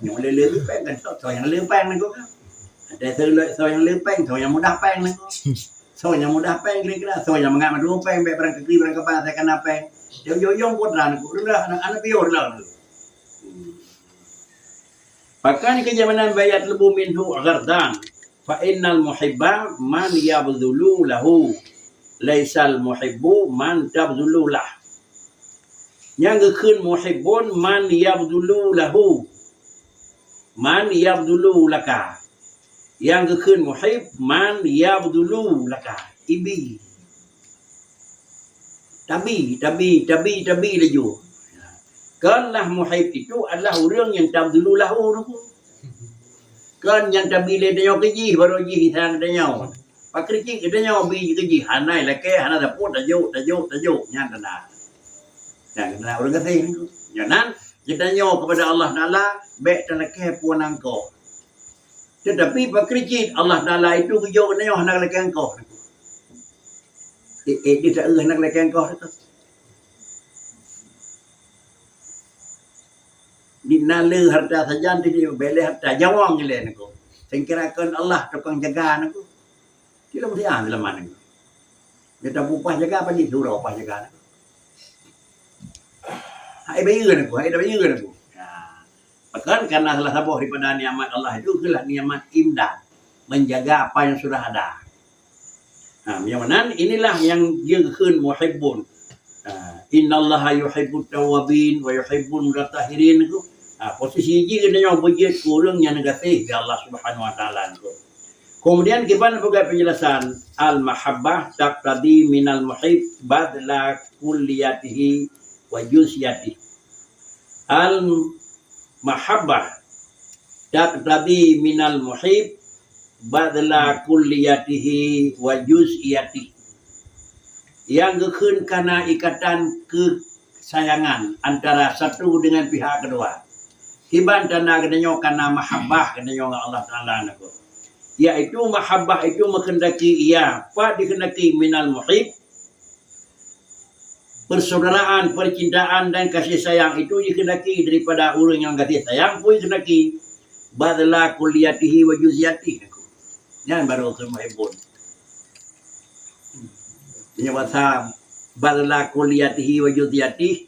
yo lele di pen kan so yang lele pen ni ko ka ada so yang lele pen so yang mudah pen ni ko so yang mudah peng kira-kira so yang mengamat dulu peng baik barang kekri barang kepala saya kena peng dia yo kodran ku dah anak pior lah pakan kejamanan bayat lebu minhu ghardan fa innal muhibba man yabdhulu lahu laisal muhibbu man tabdhulu lah yang keun muhibbun man yabdhulu lahu man yabdhulu laka yang keun muhib man yabdulu laka ibi tabi laju kanlah muhib itu adalah orang yang tabdulu lahu kan yang tabi le dia keji baru ji thang dia nhau pakri ji dia nhau bi keji hanai la ke hana da put da jo nya tanda jangan orang kata itu jangan kita nhau kepada Allah Taala baik dan ke puan engkau. Tetapi pekerjaan Allah Taala itu kejauh ni orang nak lekan kau. Dia tak nak lekan kau tu. Di nala harta saja di beli harta jawang ni le aku. Sengkirakan Allah tukang jaga aku. Kita mesti dalam mana aku. Dia tak upah jaga apa ni surau upah jaga aku. Hai bayi aku, hai dah bayi aku. Bahkan karena salah satu daripada nikmat Allah itu adalah nikmat imdad, menjaga apa yang sudah ada. Yang mana inilah yang dia keun muhibbun. Innallaha yuhibbut tawwabin wa yuhibbul mutatahhirin itu. Posisi dia kena yang berjaya kurang yang negatif ya Allah Subhanahu wa taala itu. Kemudian kita buka penjelasan al-mahabbah taqtadi minal muhib badla kulliyatihi wa juz'iyatihi. Mahabbah taqtadi minal muhib badla kulliyatihi wa juz'iyatihi. Yang keun karena ikatan kesayangan antara satu dengan pihak kedua. Hiban tanda kedanya karena mahabbah kedanya Allah Taala naku. Yaitu mahabbah itu menghendaki ia apa dikehendaki minal muhib, persaudaraan, percintaan dan kasih sayang itu dikehendaki daripada orang yang kasih sayang pun dikehendaki badla kulliyatihi wa juz'iyatihi. Yang baru kemuhibun. Ini bahasa badla kulliyatihi wa juz'iyatihi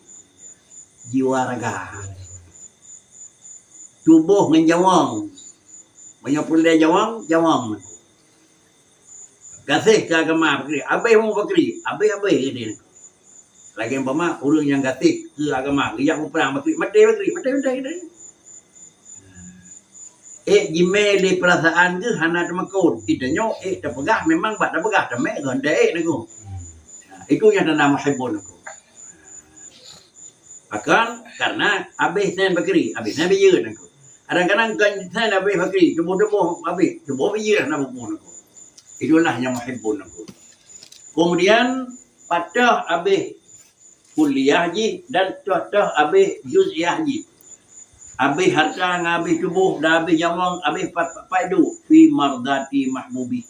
jiwa raga. Tubuh menjawang. Menyapulai jawang. Kasih ke agama pakri. Abai mau pakri. Abai ini. Lagi umpama orang yang kasih ke agama, dia yang perang pakri. Mati. Jimeli perasaan ke hana temakut. Itanya terpegah memang buat terpegah. Temek gondek aku. Itu yang nama muhibbun aku. Bahkan karena habis saya pakri, habis saya bijir aku. Kadang-kadang kan saya nak habis pakri, cuba-cuba habis, cuba bijir nak pun aku. Itulah yang muhibbun aku. Kemudian patah habis kuliah ji dan patah habis juz'iyah ji. Habis harta, habis tubuh, dah habis nyawang, habis paidu fi mardati mahbubi.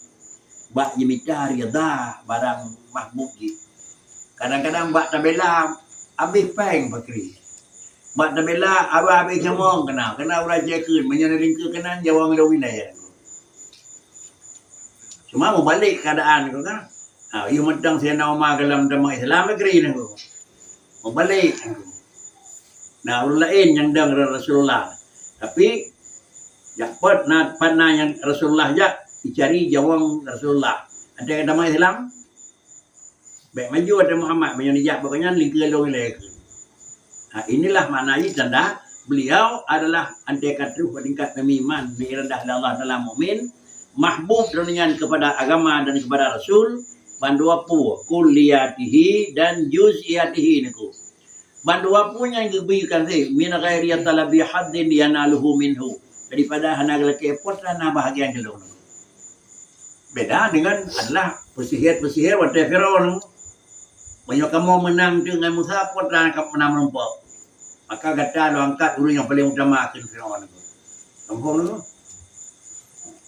Bak jemita rida barang mahbubi. Kadang-kadang bak tabela habis peng bakri. Bak tabela habis nyawang kena raja keun menyana lingkar kenan jawang le wilayah. Cuma mau balik keadaan tu kan. Ia medang saya nak umar dalam agama Islam bakri ni tu. Mau balik. Nah, orang lain yang dang Rasulullah. Tapi dapat nak panah yang Rasulullah jak dicari jawang Rasulullah. Ada agama Islam. Baik maju ada Muhammad menyajak pokoknya lingkar long lek. Inilah maknanya tanda beliau adalah antai katu tingkat iman ni rendah Allah dalam mukmin, mahbub dengan kepada agama dan kepada Rasul, bandua pu kulliyatihi dan juz'iyatihi niku. Bandua punya yang diberikan sih min ghairi talabi haddin yanaluhu minhu daripada hana laki potra na bahagian jelung. Beda dengan adalah pesihir waktu Firaun. Banyak kamu menang dengan Musa potra kamu menang menumpuk. Maka kata lo angkat dulu yang paling utama akan Firaun. Kampung dulu.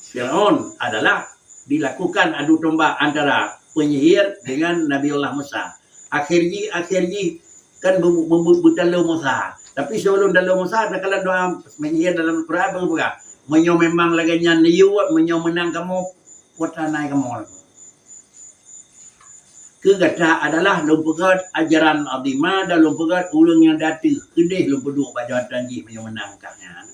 Firaun adalah dilakukan adu domba antara penyihir dengan Nabiullah Musa. Akhirnya kan berdalam Musa. Tapi sebelum dalam Musa ada kalau doa menyihir dalam Quran berapa? Menyo memang lagi niu, menyo menang kamu putra naik kamu. Kegata adalah lumpugat ajaran azimah dan lumpugat ulung yang dati kedih lumpuduk baju janji menyo menang kaknya.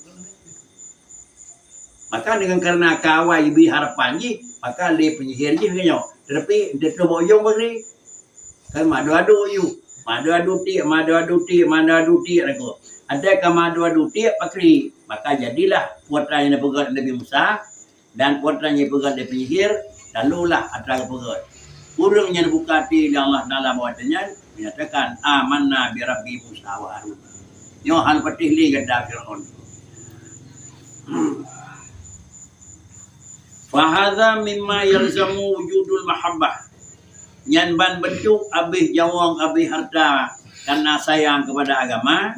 Maka dengan karena kawai ibi harapan ji, maka le penyihir ji kenyo. Tetapi dia terboyong begini. Kan madu-adu you. Madu-adu ti aku. Ada ke madu-adu ti pakri. Maka jadilah putra yang dipegat Nabi Musa dan putra yang dipegat dari penyihir, lalulah antara pegat. Urang yang dibuka ti Allah dalam awatnya menyatakan amanna bi rabbi Musa wa Harun. Yo hal patih li gada Firaun. Fa hadza mimma yalzamu wujudul mahabbah. Nyan ban bentuk abih jawang abih harta karena sayang kepada agama,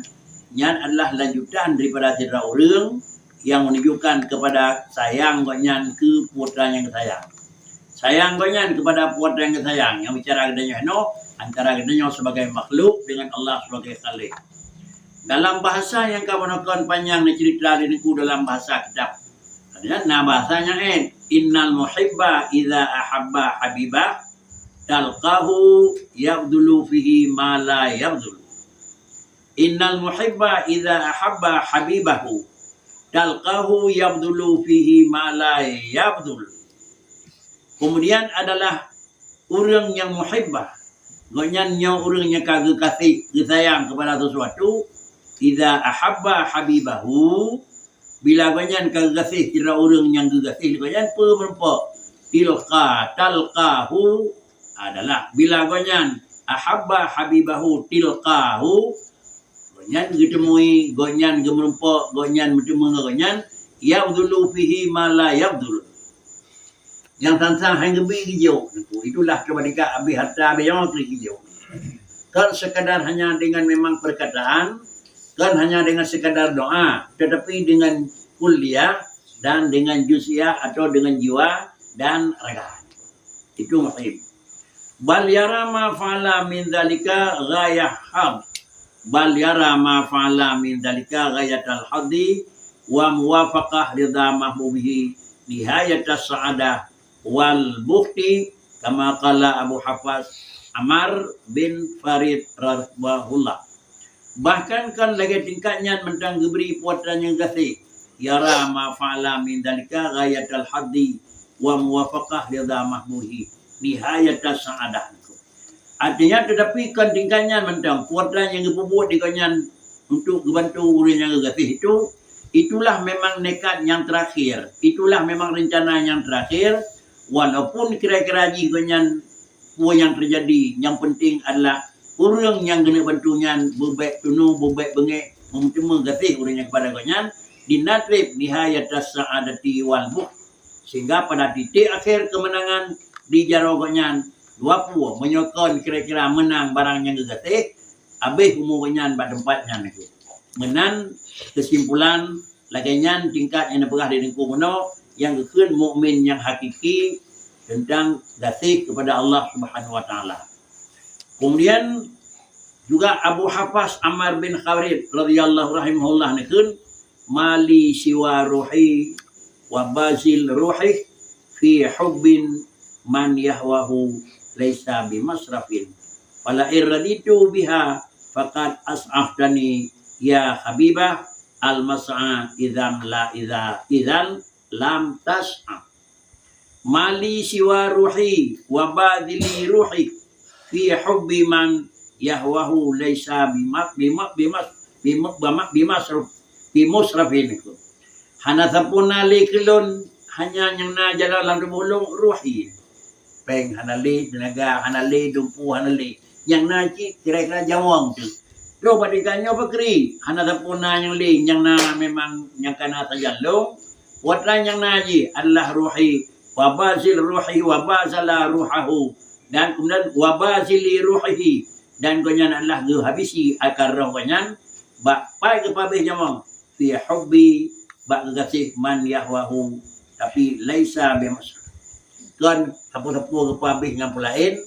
nyan adalah lanjutan daripada sira orang yang menunjukkan kepada sayang gonyan ke putra yang sayang. Sayang gonyan kepada putra yang sayang yang bicara gedenya antara gedenya sebagai makhluk dengan Allah sebagai khalik. Dalam bahasa yang kamu nakon panjang ni cerita ini ku dalam bahasa kitab. Nah bahasanya innal muhibba idza ahabba habibah talqahu yabdulu fihi ma la yabdul. Innal muhibba idza ahabba habibahu talqahu yabdulu fihi ma la yabdul. Kemudian adalah orang yang muhibbah, gonyannya orang yang kagak kasih sayang kepada sesuatu. Idza ahabba habibahu, bila gonyan kagak kasih kira orang yang kasih gonyan pemempo talqahu adalah bila gonyan ahabba habibahu tilqahu gonyan ditemui gonyan gemrempok gonyan bertemu gonyan yabdulu fihi ma la yabdul yang tansah hang gebi hijau itulah kebajikan abi harta abi yang hijau kan sekadar hanya dengan memang perkataan kan hanya dengan sekadar doa tetapi dengan kuliah dan dengan juz'iyah atau dengan jiwa dan raga itu maksud. Bal yara ma fa'ala min dzalika ghayah had. Bal yara ma fa'ala min dzalika ghayatal haddi wa muwafaqah ridha mahbubihi nihayatas sa'adah wal bukhti kama qala Abu Hafaz Amar bin Farid rahimahullah. Bahkan kan lagi tingkatnya mentang diberi puatan yang kasih. Yara ma fa'ala min dzalika ghayatal haddi wa muwafaqah ridha mahbubihi nihayatas sa'adah. Artinya tetapi kan tingkatnya mentang puatan yang dibuat di kanyan untuk membantu orang yang kasih itulah memang nekat yang terakhir, itulah memang rencana yang terakhir. Walaupun kira-kira ji kanyan yang terjadi, yang penting adalah orang yang kena bantunya berbaik tunu, berbaik bengek memtemu kasih orang yang kepada kanyan dinatrib nihayatas sa'adati wal buh, sehingga pada titik akhir kemenangan di jarogonyan 20 menyokong kira-kira menang barang yang digatih habis umurnya pada tempatnya itu. menan kesimpulan laganya tingkat yang berah di lingkup mono yang kekun mukmin yang hakiki tentang kasih kepada Allah Subhanahu wa taala. Kemudian juga Abu Hafs Ammar bin Khawarid radhiyallahu rahimahullah nekun mali siwa ruhi wa bazil ruhi fi hubbin man yahwahu laisa bimasrafin wala irraditu biha faqad as'aftani ya habibah al-mas'a idzan lam tas'a mali siwa ruhi wa badili ruhi fi hubbi man yahwahu laisa bimusrafin hana sapuna likelun hanya yang na jalan lam bulung ruhi peng hanali tenaga hanali dumpu hanali yang na kira-kira jawang tu lo badikannya bakri hana sapuna yang li yang na memang yang kana tajalung watlan yang naji adalah ruhi wabazil ruhi wabazala ruhahu dan kemudian wabazili ruhihi dan konyan adalah habisi akar roh konyan bak pai ke pabeh jamang fi hubbi bak kasih man yahwahu tapi laisa bimas kan apa-apa ke pabeh ngam lain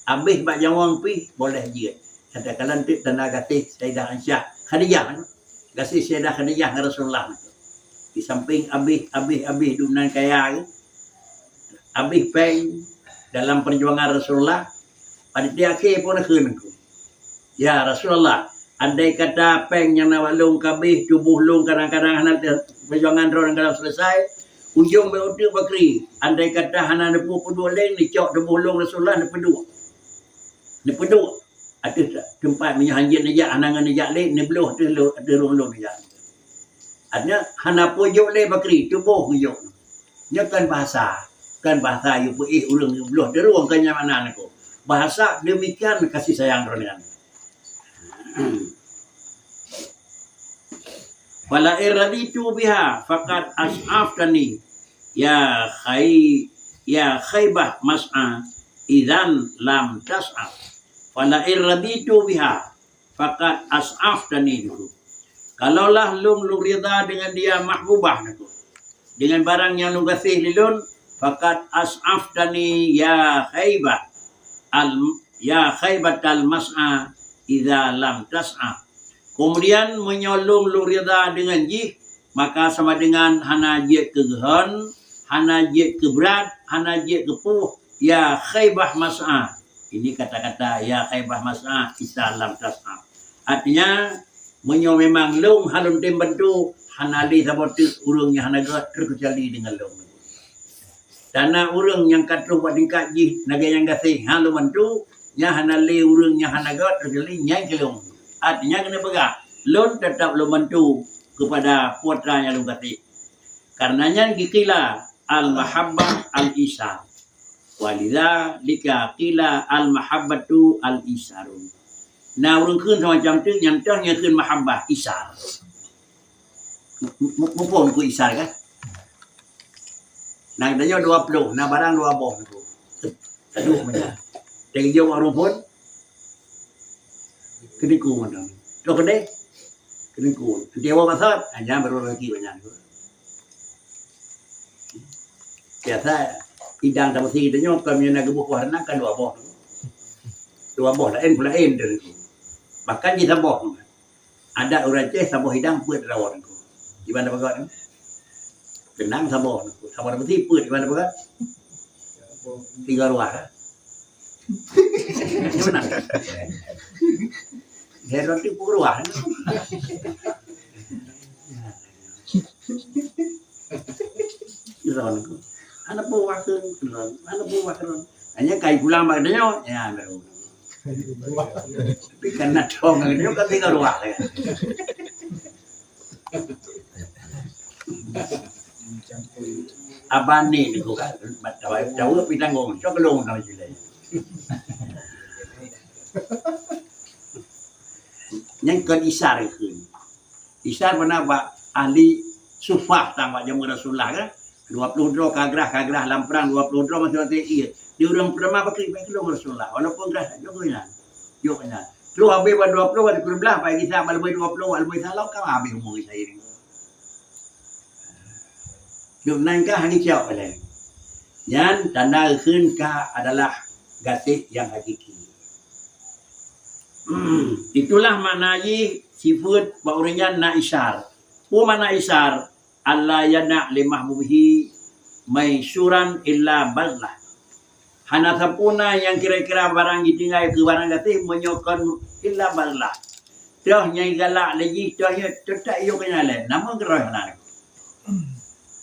abih bak jamang pi boleh je katakan nanti tenaga kasih Sayyidah Aisyah Khadijah kasih Sayyidah Khadijah Rasulullah di samping abih dunan kaya abih peng dalam perjuangan Rasulullah pada di akhir pun nakun ya Rasulullah andai kata peng yang nawalung kabih tubuh lung kadang-kadang nanti perjuangan orang dalam selesai ujung berutuk bakri andai kata hana nepu pedua leng ni cok tubuh lung Rasulullah nepu dua ada tempat menyahanjin aja anangan aja leng ni beluh ada rong-rong aja adanya hana pojok le bakri tubuh hujung nya kan bahasa yu puih urang beluh deruang kan nyamanan aku bahasa demikian kasih sayang ronian wala iraditu biha faqad as'aftani ya khaybah mas'a idzan lam tas'a wala iraditu biha faqad as'aftani dulu. Kalaulah lum rida dengan dia mahbubah aku. Dengan barang yang lu kasih lilun faqad as'aftani ya khaybatal mas'a idza lam tas'a. Kemudian menyolong lu rida dengan jih maka sama dengan hana je kegehan, hana je keberat, hana je kepuh ya khaybah mas'a. Ini kata-kata ya khaybah mas'a idza lam tas'a. Artinya menyo memang long halun tem bantu hanali sabotu urangnya hanaga terkecuali dengan long. Dana urang yang katuh buat tingkat ji naga yang kasih halu bantu nya hanali urangnya hanaga terkecuali nyai kelong. Artinya kena pegang long tetap long bantu kepada putranya long kasih. Karenanya gikila al mahabbah al isar. Walidha lika qila al mahabbatu al isarun. Nah urang keun semacam tu yang tengnya keun mahabbah isar. Mumpun ku isar kan? Nah tanya 20, nah barang 20 tu. Aduh mana. Teng jong orang pun keniku mana. Lo kedai keniku. Dewa masat hanya baru lagi banyak. Biasa idang tamu si tanya kami nak gebuh warna kan 2 boh. 2 boh lain pula dari tu. Bahkan di saboh. Ada orang ceh saboh hidang puat rawon tu. Di mana bagat? Kenang saboh. Saboh putih puat di mana bagat? 3 ruah. Di mana? Heran tu pukul ruah. Rawon tu. Anak buah kan. Hanya kai pulang bagdanya ya baru. Tapi karena dong itu kan tinggal ruah ya. Abani ni bukan jauh pinang ngomong, coba long nama jelek. Yang kan isar itu. Isar mana pak ahli sufah tambah jamu Rasulullah kan. 20 dro kagrah lamprang 20 dro masih nanti iya. Di orang pertama pakai long Rasulullah walaupun gerah yo kan. Terus habis 20 ada kurang belah pagi saya lebih 20 lebih salah kau habis umur saya ni. Duk nangkah ni jauh boleh. Yang tanda khunkah adalah gasih yang hakiki. Itulah maknanya sifat baurinya naisar. Mana isar Allah yana limahbuhi maisuran illa bazlah. Hana sampuna yang kira-kira barang ditinggal ke barang gatih menyokon illa bazlah. Dah nyai galak lagi dah tetap yo kena lain. Nama geroy hana.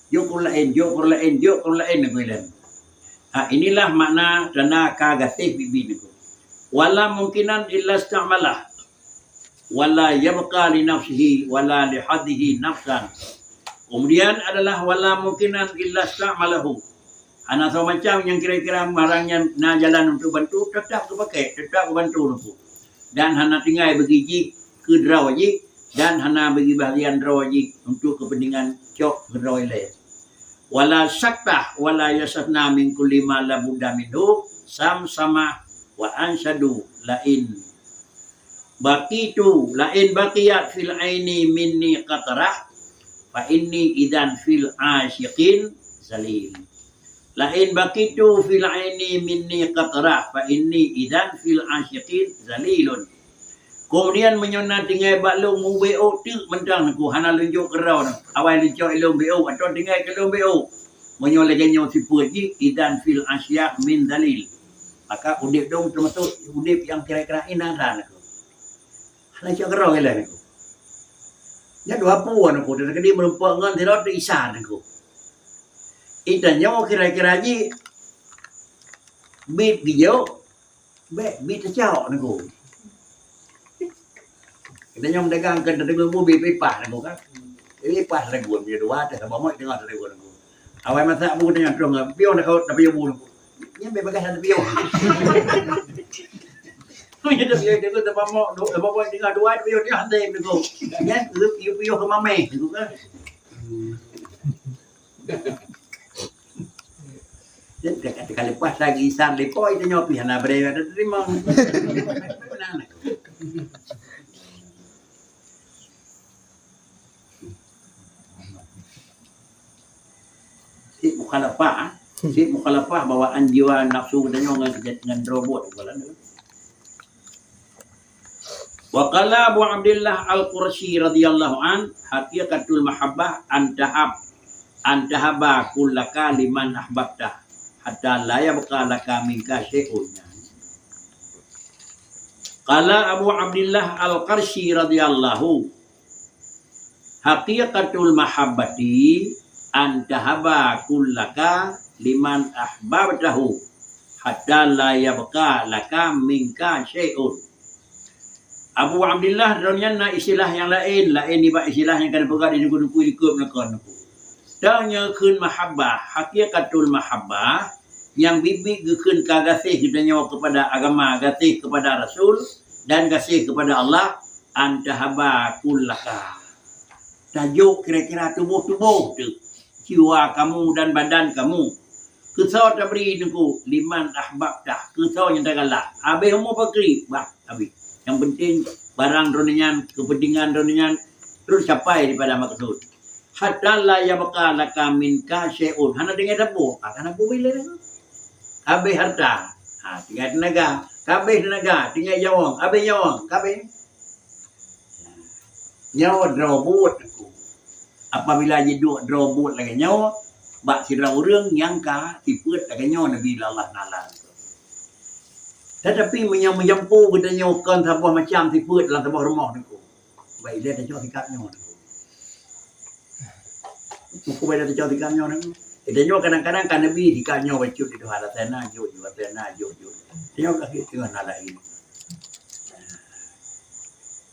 Yo kurlain kuilan. Inilah makna dana ka gatih bibi niku. Wala mungkinan illa istamalah. Wala yabqa li nafsihi wala li hadihi nafsan. Kemudian adalah wala mungkinan illa istamalahu. Anak so macam yang kira-kira barangnya na jalan untuk bantu tetap ke pakai, tetap ke bantu tu. Dan hana tinggal bagi ke drawaji dan hana bagi bahagian drawaji untuk kepentingan cok drawai. Wala saktah wala yasatna min kulli ma la budda minhu sama wa ansadu lain baqitu lain baqiyat fil aini minni qatrah fa inni idan fil asyiqin zalil. Lain baqitu fil aini minni qatrah fa inni idan fil asyiqin zalilun. Kemudian menyona tinggal balung mu BO tu mentang aku hana lunjuk kerau nak. Awal lunjuk ilmu BO atau tinggal ke ilmu BO. Menyola janyo siput ji idan fil asyaq min dalil. Maka udip dong termasuk udip yang kira-kira inang kan aku. Hana cak kerau gelan aku. Ya dua puan aku dari kedi merempak ngan tidak ada isan aku. Idan nyawa kira-kira ji bit video bit tercau aku. Kita nyom dagang kan dari mobil pipa nak kan. Pipa lagu dia dua ada sama mak dengar lagu aku. Awal masa aku dengan terong pion nak tapi yo bulu. Nya bebagas ada pion. Nya ada pion dia tu sama mak do apa dengar dua pion dia hantai aku. Nya pion ke mame aku kan. Jadi kata lepas lagi san lepoi dia nyopi hana bre ada terima. Si mukhalafah bawaan jiwa nafsu katanya dengan robot bukan. Wa qala Abu Abdullah Al-Qurasyi radhiyallahu an haqiqatul mahabbah antahaba kullaka liman ahbabta hatta la yabqa laka minka syai'un. Qala Abu Abdullah Al-Qurasyi radhiyallahu haqiqatul mahabbati antahaba kullaka liman ahbabtahu hatta la yabqa laka minka syai'un. Abu Abdullah dunia istilah yang lain iba istilah yang kan pegang di duku ikut nakon aku. Danya kun mahabbah haqiqatul mahabbah yang bibi gekeun ka gasih kita nyawa kepada agama, gasih kepada Rasul dan gasih kepada Allah antahaba kullaka. Tajuk kira-kira tubuh-tubuh tu. Jiwa kamu dan badan kamu. Kesau tak beri nunggu liman ahbab dah. Kesau yang tak galak. Habis umur pakri. Wah, habis. Yang penting barang dunia, kepentingan dunia terus capai daripada maksud. Hatta la yabqa laka minka syai'un. Hana dengar dapur. Akan aku bila dah. Habis harta. Tinggal tenaga. Habis tenaga. Tinggal jawang. Habis jawang. Habis. Nyawa drobot aku. Apabila jeduk drobot lagi nyawa, bak sira orang yang ka tiput lagi nyawa Nabi Allah Taala. Tetapi menyampu kita nyawakan sebuah macam tiput dalam sebuah rumah niku. Baik dia ada jauh sikap nyawa niku. Muka baik ada jauh sikap nyawa niku. Kita nyawa kadang-kadang kan Nabi sikap nyawa bacut itu ada tanah jauh. Nyawa kaki tengah lain.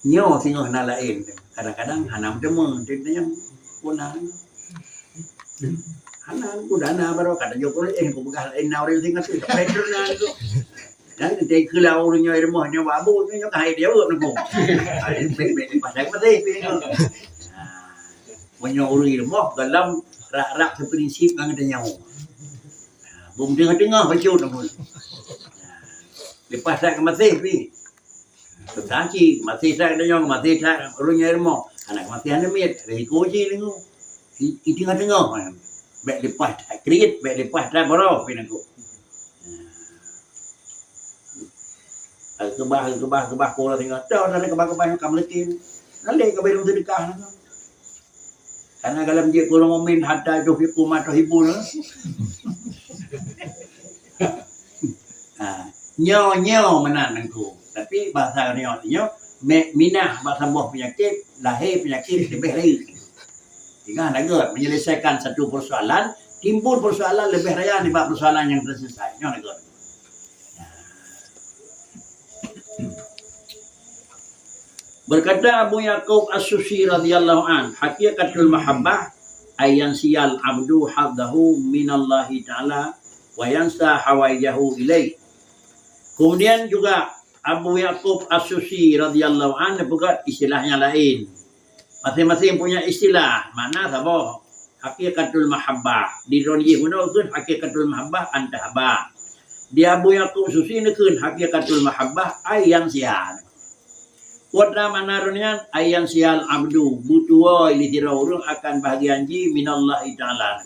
Nyawa tengah lain. Kadang-kadang hana demo dia punang. Hana kudana baru kata Joko ko begal nauri tinggal tu pedro na tu. Dan dia kelau nya rumah nya babu nya kai dia buat nunggu. Ai pe pasal pati pe. Menyuri rumah dalam rak-rak prinsip yang ada nyawa. Bum tengah-tengah bacut nunggu. Lepas dak mati pi. Tanci mati sak danyong mati sak runya mo anak mati anda mit riko ji lengu itu ngadengok bek lepas kredit bek lepas dah boro pinangku kebah pola tengok dah ada kebah kam letin nale ke bedung sedekah nang karena kalau dia kurang momen hatta tu hibu mata hibu nyo menan nangku tapi bahasa nyo minah bahasa buah penyakit lahir penyakit lebih lain jika anda menyelesaikan satu persoalan timbul persoalan lebih raya daripada persoalan yang terselesai nyo anda berkata Abu Yaqub As-Susi radhiyallahu an hakikatul mahabbah ayan siyal abdu haddahu minallahi ta'ala wa yansa hawaijahu ilaih. Kemudian juga Abu Yaqub As-Susi radhiyallahu an juga istilahnya lain. Masing-masing punya istilah. Mana sabo? Hakikatul mahabbah. Di Ronji gunakan hakikatul mahabbah antahaba. Di Abu Yaqub As-Susi nekeun hakikatul mahabbah ayan siyal. Kuatna manarunnya ayan sial abdu butuwa ili tirau akan bahagian ji minallahi ta'ala.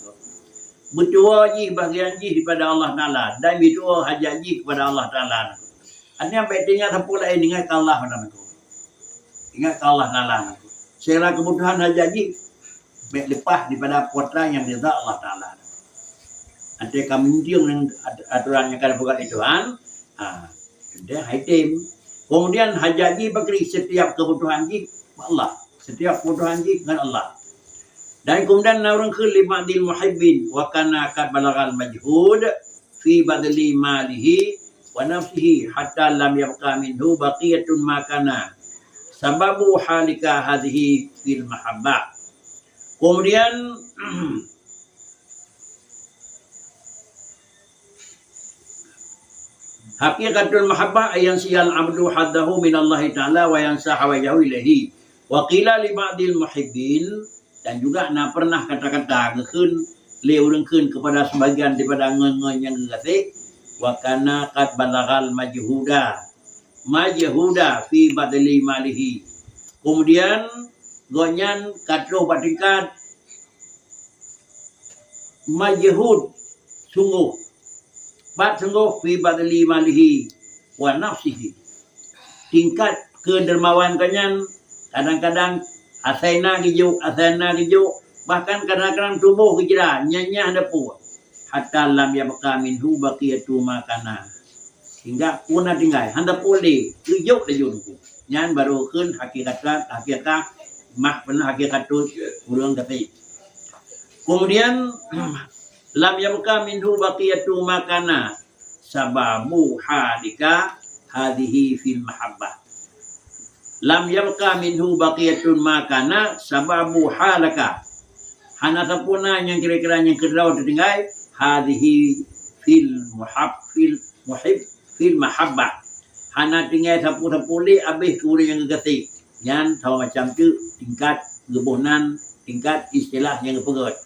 Butuwa ji bahagian ji kepada Allah Ta'ala dan butuwa hajat ji kepada Allah Ta'ala. Artinya baiknya tak pula ingat Allah Ta'ala. Ingat Allah Ta'ala. Segala kebutuhan hajat ji baik lepas daripada putra yang dirza Allah Ta'ala. Nanti kami cium dengan aturan yang akan buat itu kan. Dia haitim. Kemudian hajaji bakri setiap kebutuhan ji Allah, setiap kebutuhan ji dengan Allah. Dan kemudian naurun ke limadil muhibbin wa kana kad balagal majhud fi badli malihi wa nafsihi hatta lam yabqa minhu baqiyatun ma kana sababu halika hadhihi fil mahabbah. Kemudian hakikatul mahabbah ayan siyal abdu haddahu minallahi ta'ala wa yansa hawajahu ilahi. Wa qila li ba'dil muhibbin dan juga pernah kata-kata gekeun leurengkeun kepada sebagian daripada ngen-ngen yang gekasih wa kana qad balagal majhuda fi badli malihi. Kemudian gonyan katro batingkat majhud sungguh sungguh fi badli malihi wa nafsihi. Tingkat kedermawan kanyan kadang-kadang asaina gijuk bahkan kadang-kadang tubuh kejira nyanya depu hatta lam yabqa minhu baqiyatu makana hingga puna tinggal handa puli gijuk dejunku nyan baru keun hakikat mah pernah hakikat tu urang kata. Kemudian lam yabqa minhu baqiyatu makana sababu hadika hadhihi fil mahabbah. Lam yabqa minhu baqiyatun makana sababu halaka. Hana sapuna yang kira-kira yang kedua tertinggal hadhihi fil mahabbah. Hana tinggal sapu-sapuli habis kemudian yang kekasih. Yang tahu macam tu tingkat gebunan, tingkat istilah yang pegat.